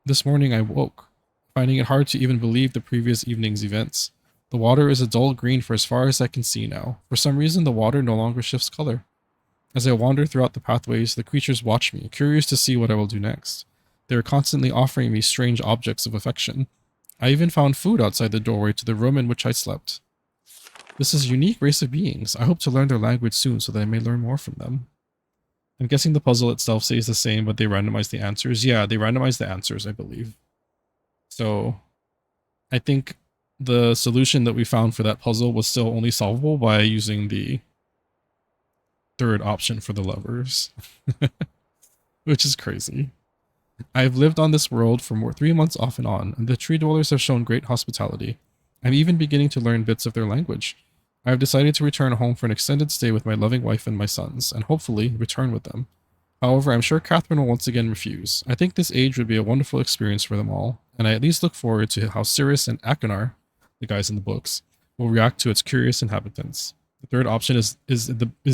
This morning I woke, finding it hard to even believe the previous evening's events. The water is a dull green for as far as I can see now. For some reason, the water no longer shifts color. As I wander throughout the pathways, the creatures watch me, curious to see what I will do next. They are constantly offering me strange objects of affection. I even found food outside the doorway to the room in which I slept. This is a unique race of beings. I hope to learn their language soon so that I may learn more from them. I'm guessing the puzzle itself stays the same, but they randomize the answers. Yeah, they randomize the answers, I believe. So, I think the solution that we found for that puzzle was still only solvable by using the third option for the levers. Which is crazy. I've lived on this world for more 3 months off and on, and the tree dwellers have shown great hospitality. I'm even beginning to learn bits of their language. I have decided to return home for an extended stay with my loving wife and my sons, and hopefully return with them. However, I'm sure Catherine will once again refuse. I think this age would be a wonderful experience for them all, and I at least look forward to how Cirrus and Akinar, the guys in the books, will react to its curious inhabitants. The third option is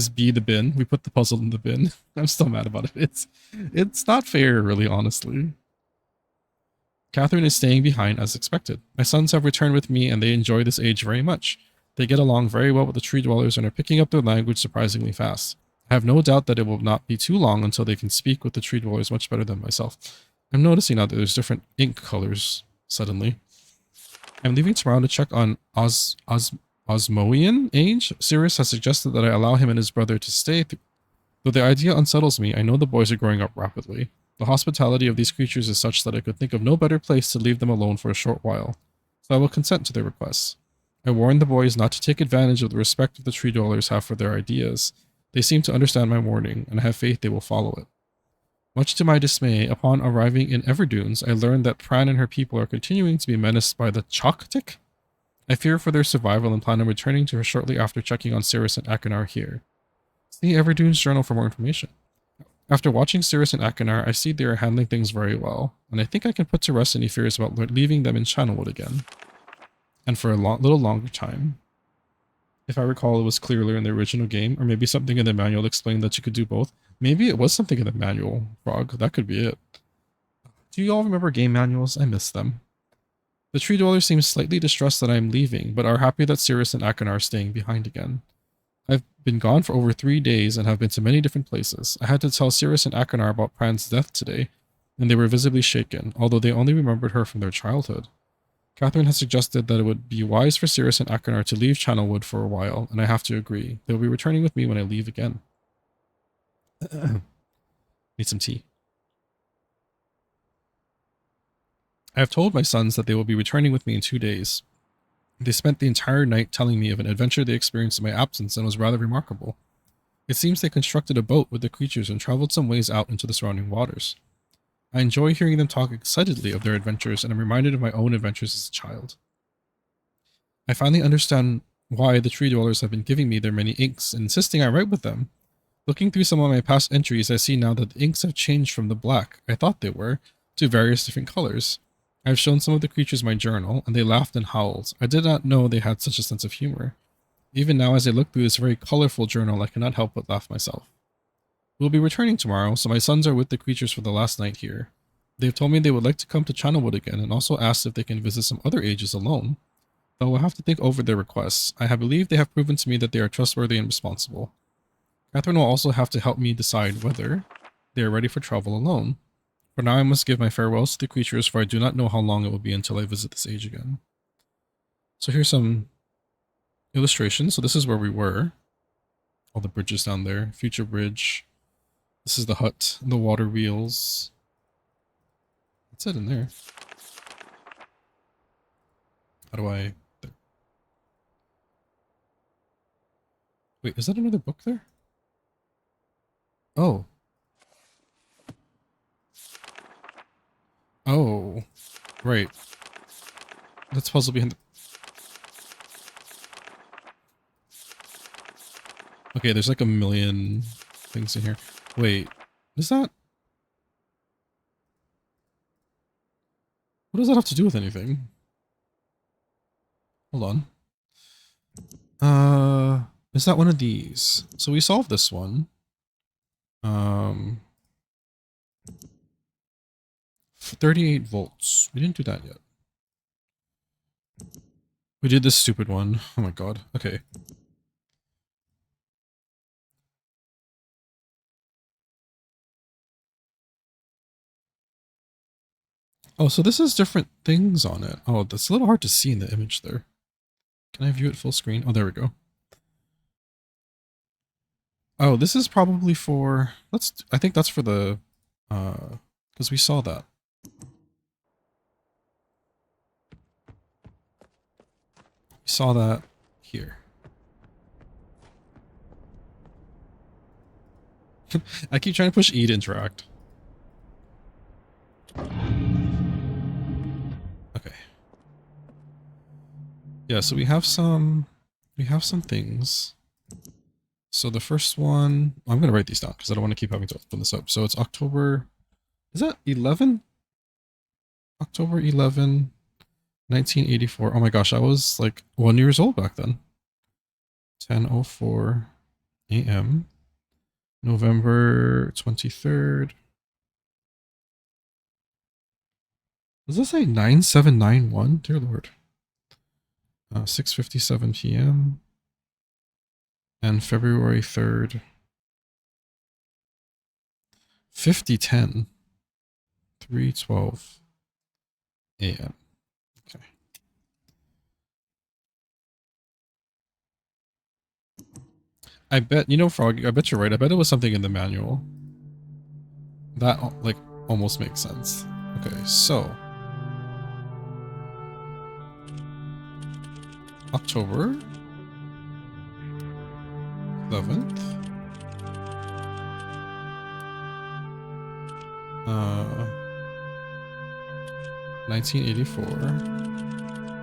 B, the bin. We put the puzzle in the bin. I'm still mad about it. It's not fair, really, honestly. Catherine is staying behind as expected. My sons have returned with me and they enjoy this age very much. They get along very well with the tree dwellers and are picking up their language surprisingly fast. I have no doubt that it will not be too long until they can speak with the tree dwellers much better than myself. I'm noticing now that there's different ink colors suddenly. I'm leaving tomorrow to check on Osmoian age. Cirrus has suggested that I allow him and his brother to stay. Though the idea unsettles me, I know the boys are growing up rapidly. The hospitality of these creatures is such that I could think of no better place to leave them alone for a short while, so I will consent to their requests. I warn the boys not to take advantage of the respect that the tree dwellers have for their ideas. They seem to understand my warning, and I have faith they will follow it. Much to my dismay, upon arriving in Everdunes, I learned that Pran and her people are continuing to be menaced by the Choctic. I fear for their survival and plan on returning to her shortly after checking on Cirrus and Akinar here. See Everdunes journal for more information. After watching Cirrus and Akinar, I see they are handling things very well, and I think I can put to rest any fears about leaving them in Channelwood again. And for a little longer time. If I recall, it was clearer in the original game, or maybe something in the manual explained that you could do both. Maybe it was something in the manual, Frog. That could be it. Do you all remember game manuals? I miss them. The tree dwellers seem slightly distressed that I am leaving, but are happy that Cirrus and Akinar are staying behind again. I've been gone for over 3 days and have been to many different places. I had to tell Sirius and Akanar about Pran's death today, and they were visibly shaken, although they only remembered her from their childhood. Catherine has suggested that it would be wise for Sirius and Akanar to leave Channelwood for a while, and I have to agree. They'll be returning with me when I leave again. Need some tea. I have told my sons that they will be returning with me in 2 days. They spent the entire night telling me of an adventure they experienced in my absence and was rather remarkable. It seems they constructed a boat with the creatures and traveled some ways out into the surrounding waters. I enjoy hearing them talk excitedly of their adventures, and I'm reminded of my own adventures as a child. I finally understand why the tree dwellers have been giving me their many inks and insisting I write with them. Looking through some of my past entries, I see now that the inks have changed from the black I thought they were to various different colors. I have shown some of the creatures my journal, and they laughed and howled. I did not know they had such a sense of humor. Even now, as I look through this very colorful journal, I cannot help but laugh myself. We'll be returning tomorrow, so my sons are with the creatures for the last night here. They've told me they would like to come to Channelwood again, and also asked if they can visit some other ages alone. Though we'll have to think over their requests. I believe they have proven to me that they are trustworthy and responsible. Catherine will also have to help me decide whether they are ready for travel alone. For now, I must give my farewells to the creatures, for I do not know how long it will be until I visit this age again. So here's some illustrations. So this is where we were. All the bridges down there. Future bridge. This is the hut. The water wheels. What's it in there? How do I... There. Wait, is that another book there? Oh. Oh. Right. That's puzzle behind the... Okay, there's like a million things in here. Wait. Is that... What does that have to do with anything? Hold on. Is that one of these? So we solved this one. 38 volts. We didn't do that yet. We did this stupid one. Oh my god. Okay. Oh, so this is different things on it. Oh, that's a little hard to see in the image there. Can I view it full screen? Oh, there we go. Oh, this is probably for... I think that's for the... because we saw that. We saw that here. I keep trying to push E to interact. Okay. Yeah, so we have some things. So the first one, I'm going to write these down because I don't want to keep having to open this up. So it's October, is that 11? October 11, 1984. Oh my gosh, I was like 1 year old back then. 10:04 a.m. November 23rd. Does this say 9791? Dear Lord. 6:57 p.m. And February 3rd. 5010. 3:12 a.m. Okay. I bet, you know, Frog, I bet you're right. I bet it was something in the manual. That, like, almost makes sense. Okay, so. October 11th. 1984.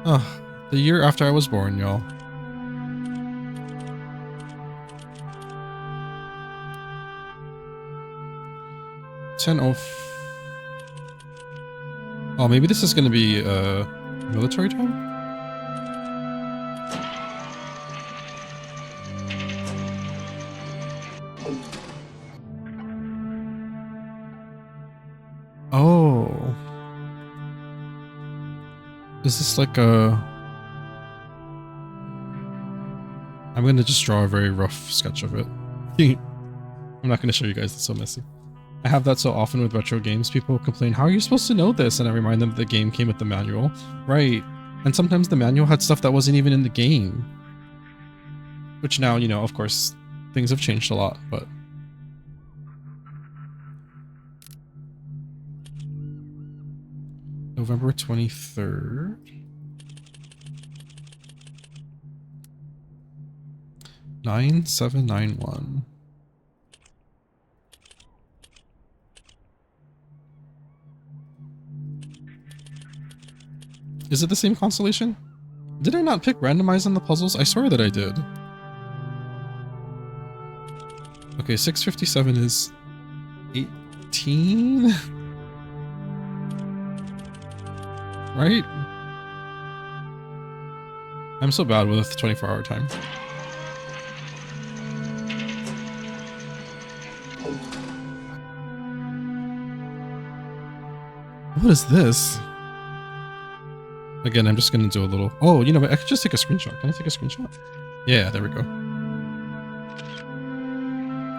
Oh, the year after I was born, y'all. Oh, maybe this is gonna be military time? Oh. Is this like a... I'm gonna just draw a very rough sketch of it. I'm not gonna show you guys, it's so messy. I have that so often with retro games. People complain, how are you supposed to know this? And I remind them that the game came with the manual. Right. And sometimes the manual had stuff that wasn't even in the game. Which now, you know, of course, things have changed a lot, but... November 23rd. 9791. Is it the same constellation? Did I not pick randomize on the puzzles? I swear that I did. Okay, 657 is 18? Right? I'm so bad with 24-hour time. What is this? Again, I'm just gonna do a little... Oh, you know what? I could just take a screenshot. Can I take a screenshot? Yeah, there we go.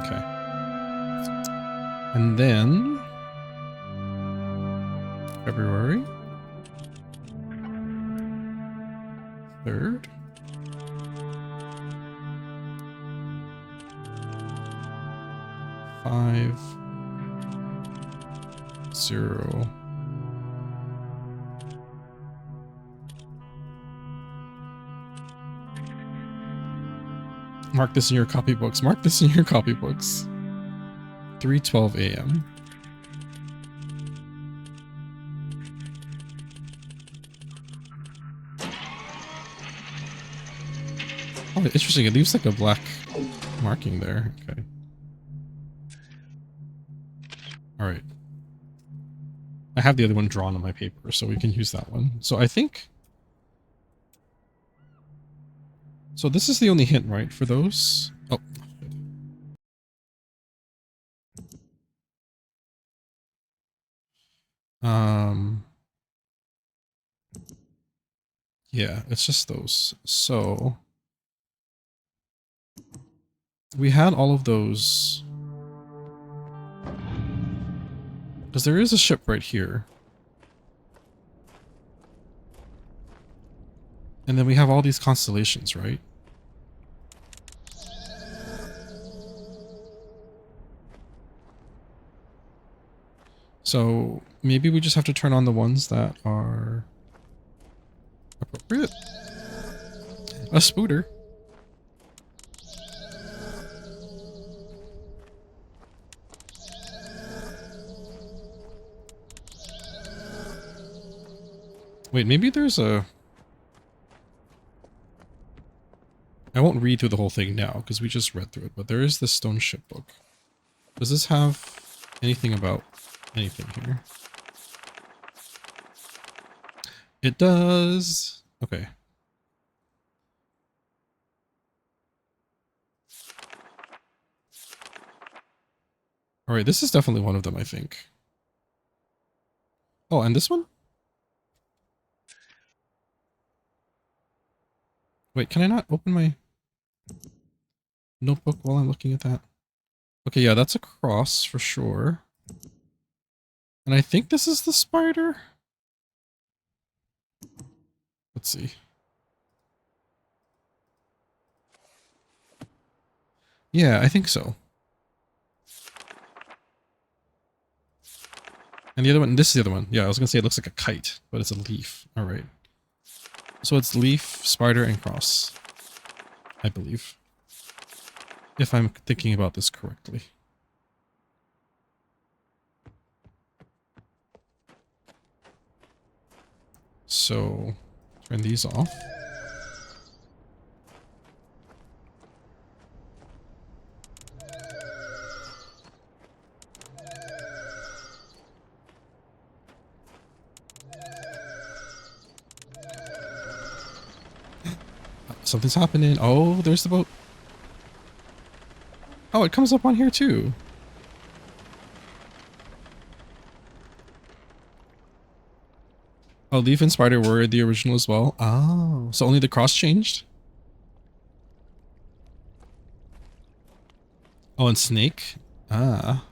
Okay. And then... February 3rd. Five... 0... Mark this in your copybooks. Mark this in your copybooks. 3:12 a.m. Oh, interesting. It leaves like a black marking there. Okay. All right. I have the other one drawn on my paper, so we can use that one. So I think... So this is the only hint, right, for those? Oh. Yeah, it's just those. So we had all of those. Because there is a ship right here. And then we have all these constellations, right? So maybe we just have to turn on the ones that are appropriate. A spooter. Wait, maybe there's a... I won't read through the whole thing now because we just read through it, but there is this stone ship book. Does this have anything about anything here? It does. Okay. All right, this is definitely one of them, I think. Oh, and this one? Wait, can I not open my notebook while I'm looking at that? Okay, yeah, that's a cross for sure. And I think this is the spider. Let's see. Yeah, I think so. And the other one, this is the other one. Yeah, I was gonna say it looks like a kite, but it's a leaf. All right. So it's leaf, spider, and cross, I believe. If I'm thinking about this correctly. So, turn these off. Something's happening. Oh, there's the boat. Oh, it comes up on here too. Oh, leaf and spider were the original as well. Oh, so only the cross changed? Oh, and Snake? Ah.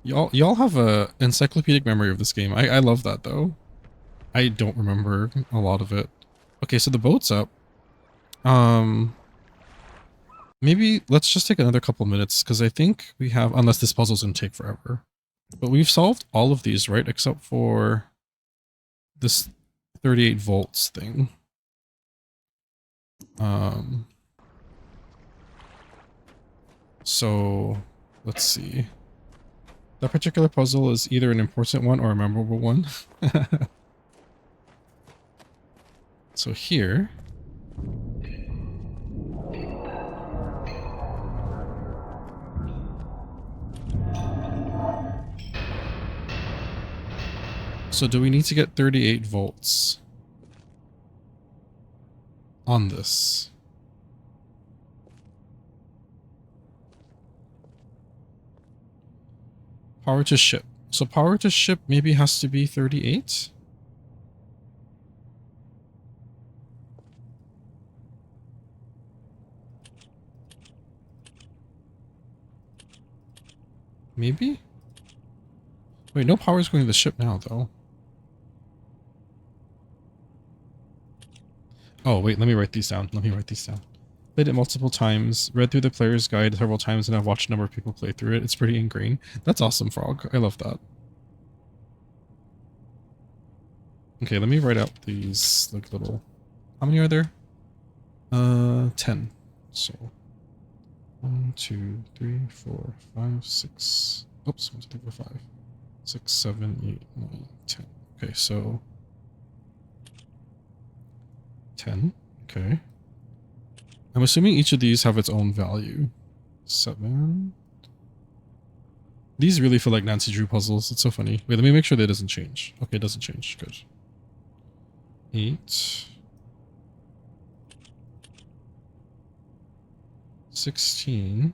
Y'all have a encyclopedic memory of this game. I love that though. I don't remember a lot of it. Okay, so the boat's up. Um, maybe let's just take another couple minutes because I think we have, unless this puzzle's gonna take forever. But we've solved all of these, right? Except for this 38 volts thing. So let's see. That particular puzzle is either an important one or a memorable one. So here. So do we need to get 38 volts on this? Power to ship. So power to ship maybe has to be 38? Maybe? Wait, no power is going to the ship now, though. Oh, wait, let me write these down. Played it multiple times, read through the player's guide several times, and I've watched a number of people play through it. It's pretty ingrained. That's awesome, Frog. I love that. Okay, let me write out these like little... How many are there? 10. So 1, 2, 3, 4, 5, 6. Oops, 1, 2, 3, 4, 5, 6, 7, 8, 9, 10. Okay, so 10. Okay. I'm assuming each of these have its own value. 7. These really feel like Nancy Drew puzzles. It's so funny. Wait, let me make sure that it doesn't change. Okay, it doesn't change. Good. 8. 16.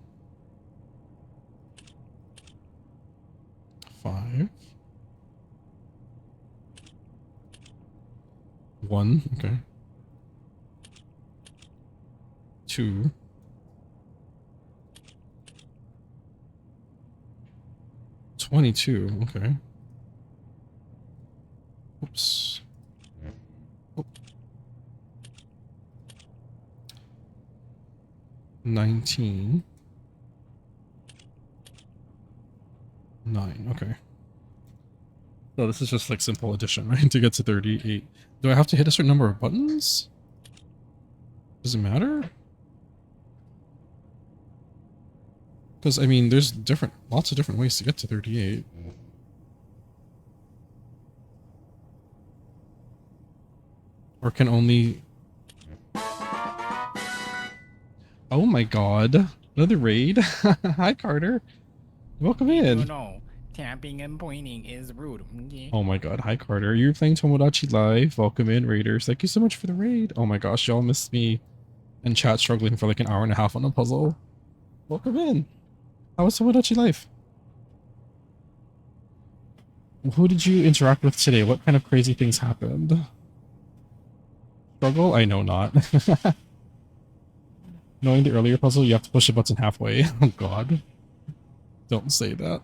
5. 1. Okay. 2. 22. Okay. Oops. Oh. 19. 9. Okay. So this is just like simple addition, right? To get to 38. Do I have to hit a certain number of buttons? Does it matter? Because, I mean, there's lots of different ways to get to 38. Or can only... Oh my god. Another raid? Hi, Carter. Welcome in. No, tapping and pointing is rude. Oh my god. Hi, Carter. You're playing Tomodachi Live. Welcome in, Raiders. Thank you so much for the raid. Oh my gosh, y'all missed me and chat struggling for like an hour and a half on a puzzle. Welcome in. How was Tomodachi Life? Who did you interact with today? What kind of crazy things happened? Struggle? I know not. Knowing the earlier puzzle, you have to push a button halfway. Oh god. Don't say that.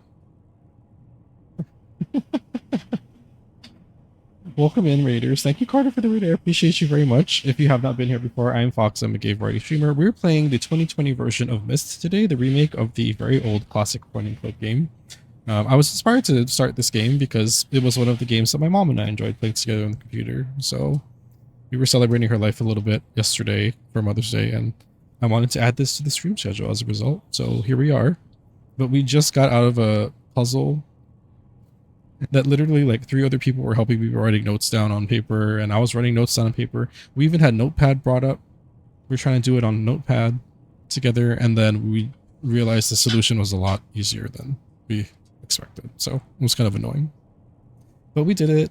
Welcome in, Raiders. Thank you, Carter, for the raid. I appreciate you very much. If you have not been here before, I'm Fox. I'm a gay variety streamer. We're playing the 2020 version of Myst today, the remake of the very old classic point-and-click game. I was inspired to start this game because it was one of the games that my mom and I enjoyed playing together on the computer. So we were celebrating her life a little bit yesterday for Mother's Day, and I wanted to add this to the stream schedule as a result. So here we are. But we just got out of a puzzle that literally like 3 other people were helping me writing notes down on paper, and I was writing notes down on paper. We even had Notepad brought up. We were trying to do it on Notepad together, and then we realized the solution was a lot easier than we expected. So it was kind of annoying. But we did it.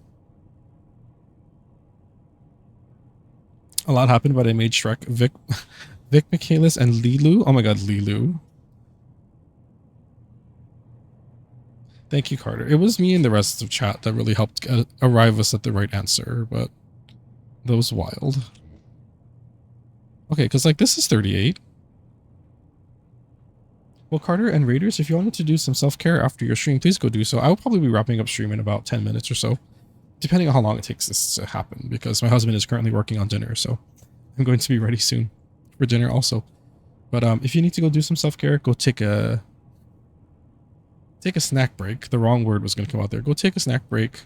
A lot happened, but I made Shrek, Vic Michaelis, and Lilu. Oh my god, Lilu. Thank you, Carter. It was me and the rest of chat that really helped arrive us at the right answer, but that was wild. Okay, because like this is 38. Well, Carter and Raiders, if you wanted to do some self-care after your stream, please go do so. I will probably be wrapping up stream in about 10 minutes or so, depending on how long it takes this to happen, because my husband is currently working on dinner, so I'm going to be ready soon for dinner also. But if you need to go do some self-care, go take a snack break. The wrong word was going to come out there. Go take a snack break,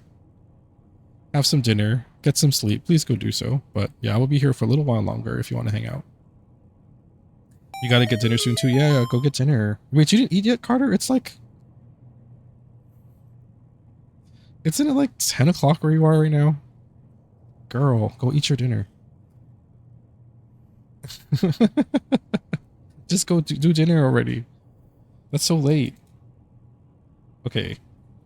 have some dinner, get some sleep. Please go do so. But yeah, I will be here for a little while longer if you want to hang out. You got to get dinner soon too. Yeah, go get dinner. Wait, you didn't eat yet, Carter? Isn't it like 10 o'clock where you are right now? Girl, go eat your dinner. Just go do dinner already. That's so late. Okay,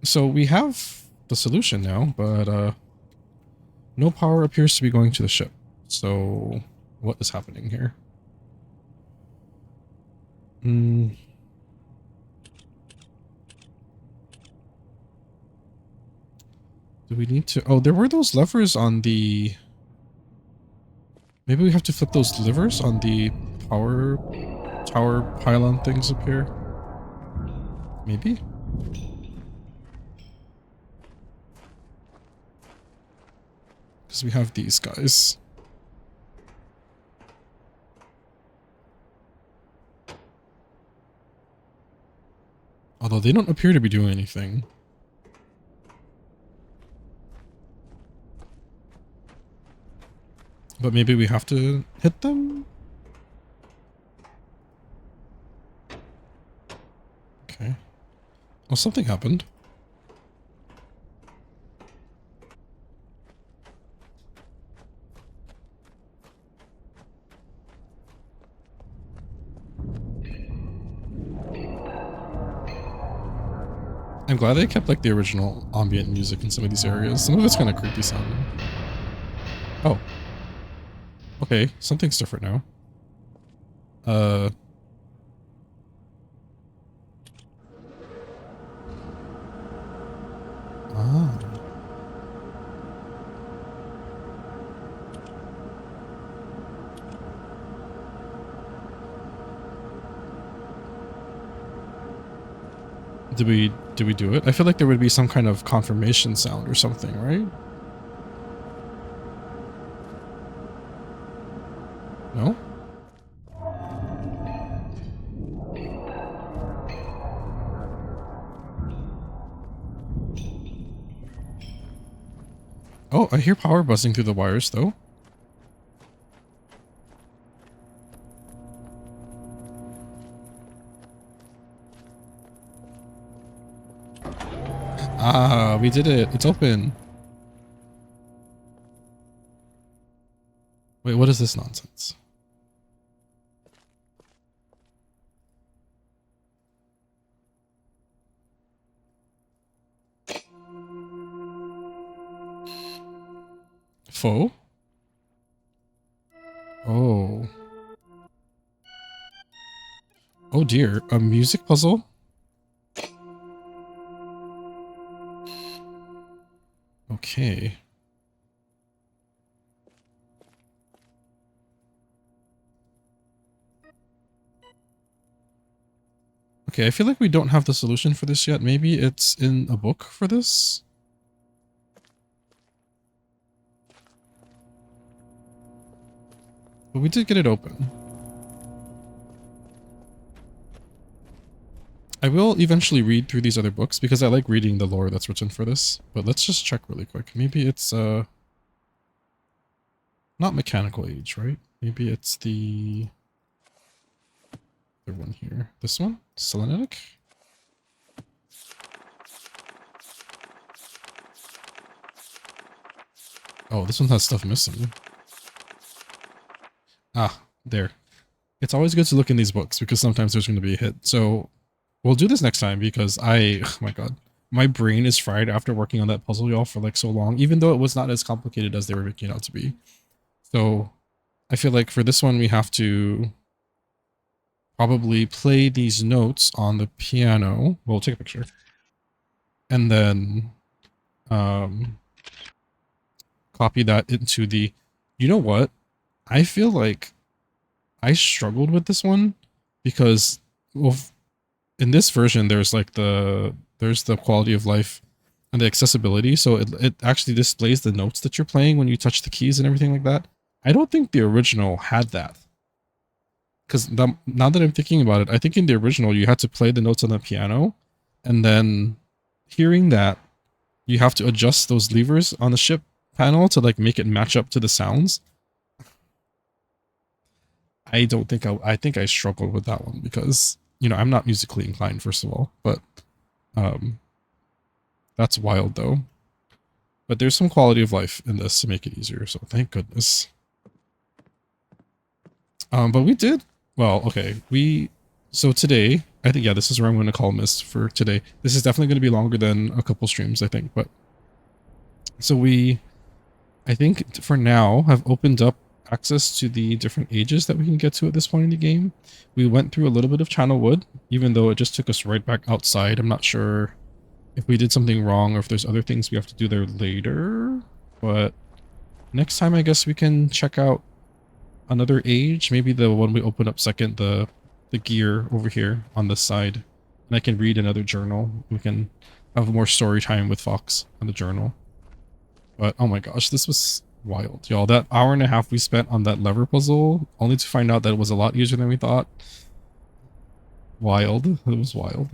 so we have the solution now, but no power appears to be going to the ship. So what is happening here? Do we need to... Oh, there were those levers on the... Maybe we have to flip those levers on the power tower pylon things up here. Maybe? Because we have these guys. Although they don't appear to be doing anything. But maybe we have to hit them? Okay. Well, something happened. I'm glad they kept like the original ambient music in some of these areas. Some of it's kind of creepy sounding. Oh. Okay, something's different now. Ah. Did we do it? I feel like there would be some kind of confirmation sound or something, right? No? Oh, I hear power buzzing through the wires though. Ah, we did it. It's open. Wait, what is this nonsense? Foe? Oh. Oh dear, a music puzzle? Okay. Okay, I feel like we don't have the solution for this yet. Maybe it's in a book for this? But we did get it open. I will eventually read through these other books because I like reading the lore that's written for this. But let's just check really quick. Maybe it's not mechanical age, right? Maybe it's the other one here. This one? Selenitic? Oh, this one has stuff missing. Ah, there. It's always good to look in these books because sometimes there's going to be a hit. So we'll do this next time because oh my god, my brain is fried after working on that puzzle, y'all, for like so long, even though it was not as complicated as they were making it out to be. So I feel like for this one, we have to probably play these notes on the piano. We'll take a picture. And then copy that into the... You know what? I feel like I struggled with this one because, well, in this version, there's like there's the quality of life and the accessibility. So it actually displays the notes that you're playing when you touch the keys and everything like that. I don't think the original had that. Because now that I'm thinking about it, I think in the original you had to play the notes on the piano, and then hearing that, you have to adjust those levers on the ship panel to like make it match up to the sounds. I don't think I think I struggled with that one because, you know, I'm not musically inclined, first of all, but um that's wild though. But there's some quality of life in this to make it easier, so thank goodness. But we did well, okay. So today, I think, yeah, this is where I'm going to call Myst for today. This is definitely going to be longer than a couple streams, I think, but so I think for now, have opened up access to the different ages that we can get to at this point in the game. We went through a little bit of Channel Wood, even though it just took us right back outside. I'm not sure if we did something wrong or if there's other things we have to do there later. But next time, I guess we can check out another age. Maybe the one we open up second, the gear over here on this side. And I can read another journal. We can have more story time with Fox on the journal. But oh my gosh, this was wild, y'all. That hour and a half we spent on that lever puzzle, only to find out that it was a lot easier than we thought. Wild. It was wild.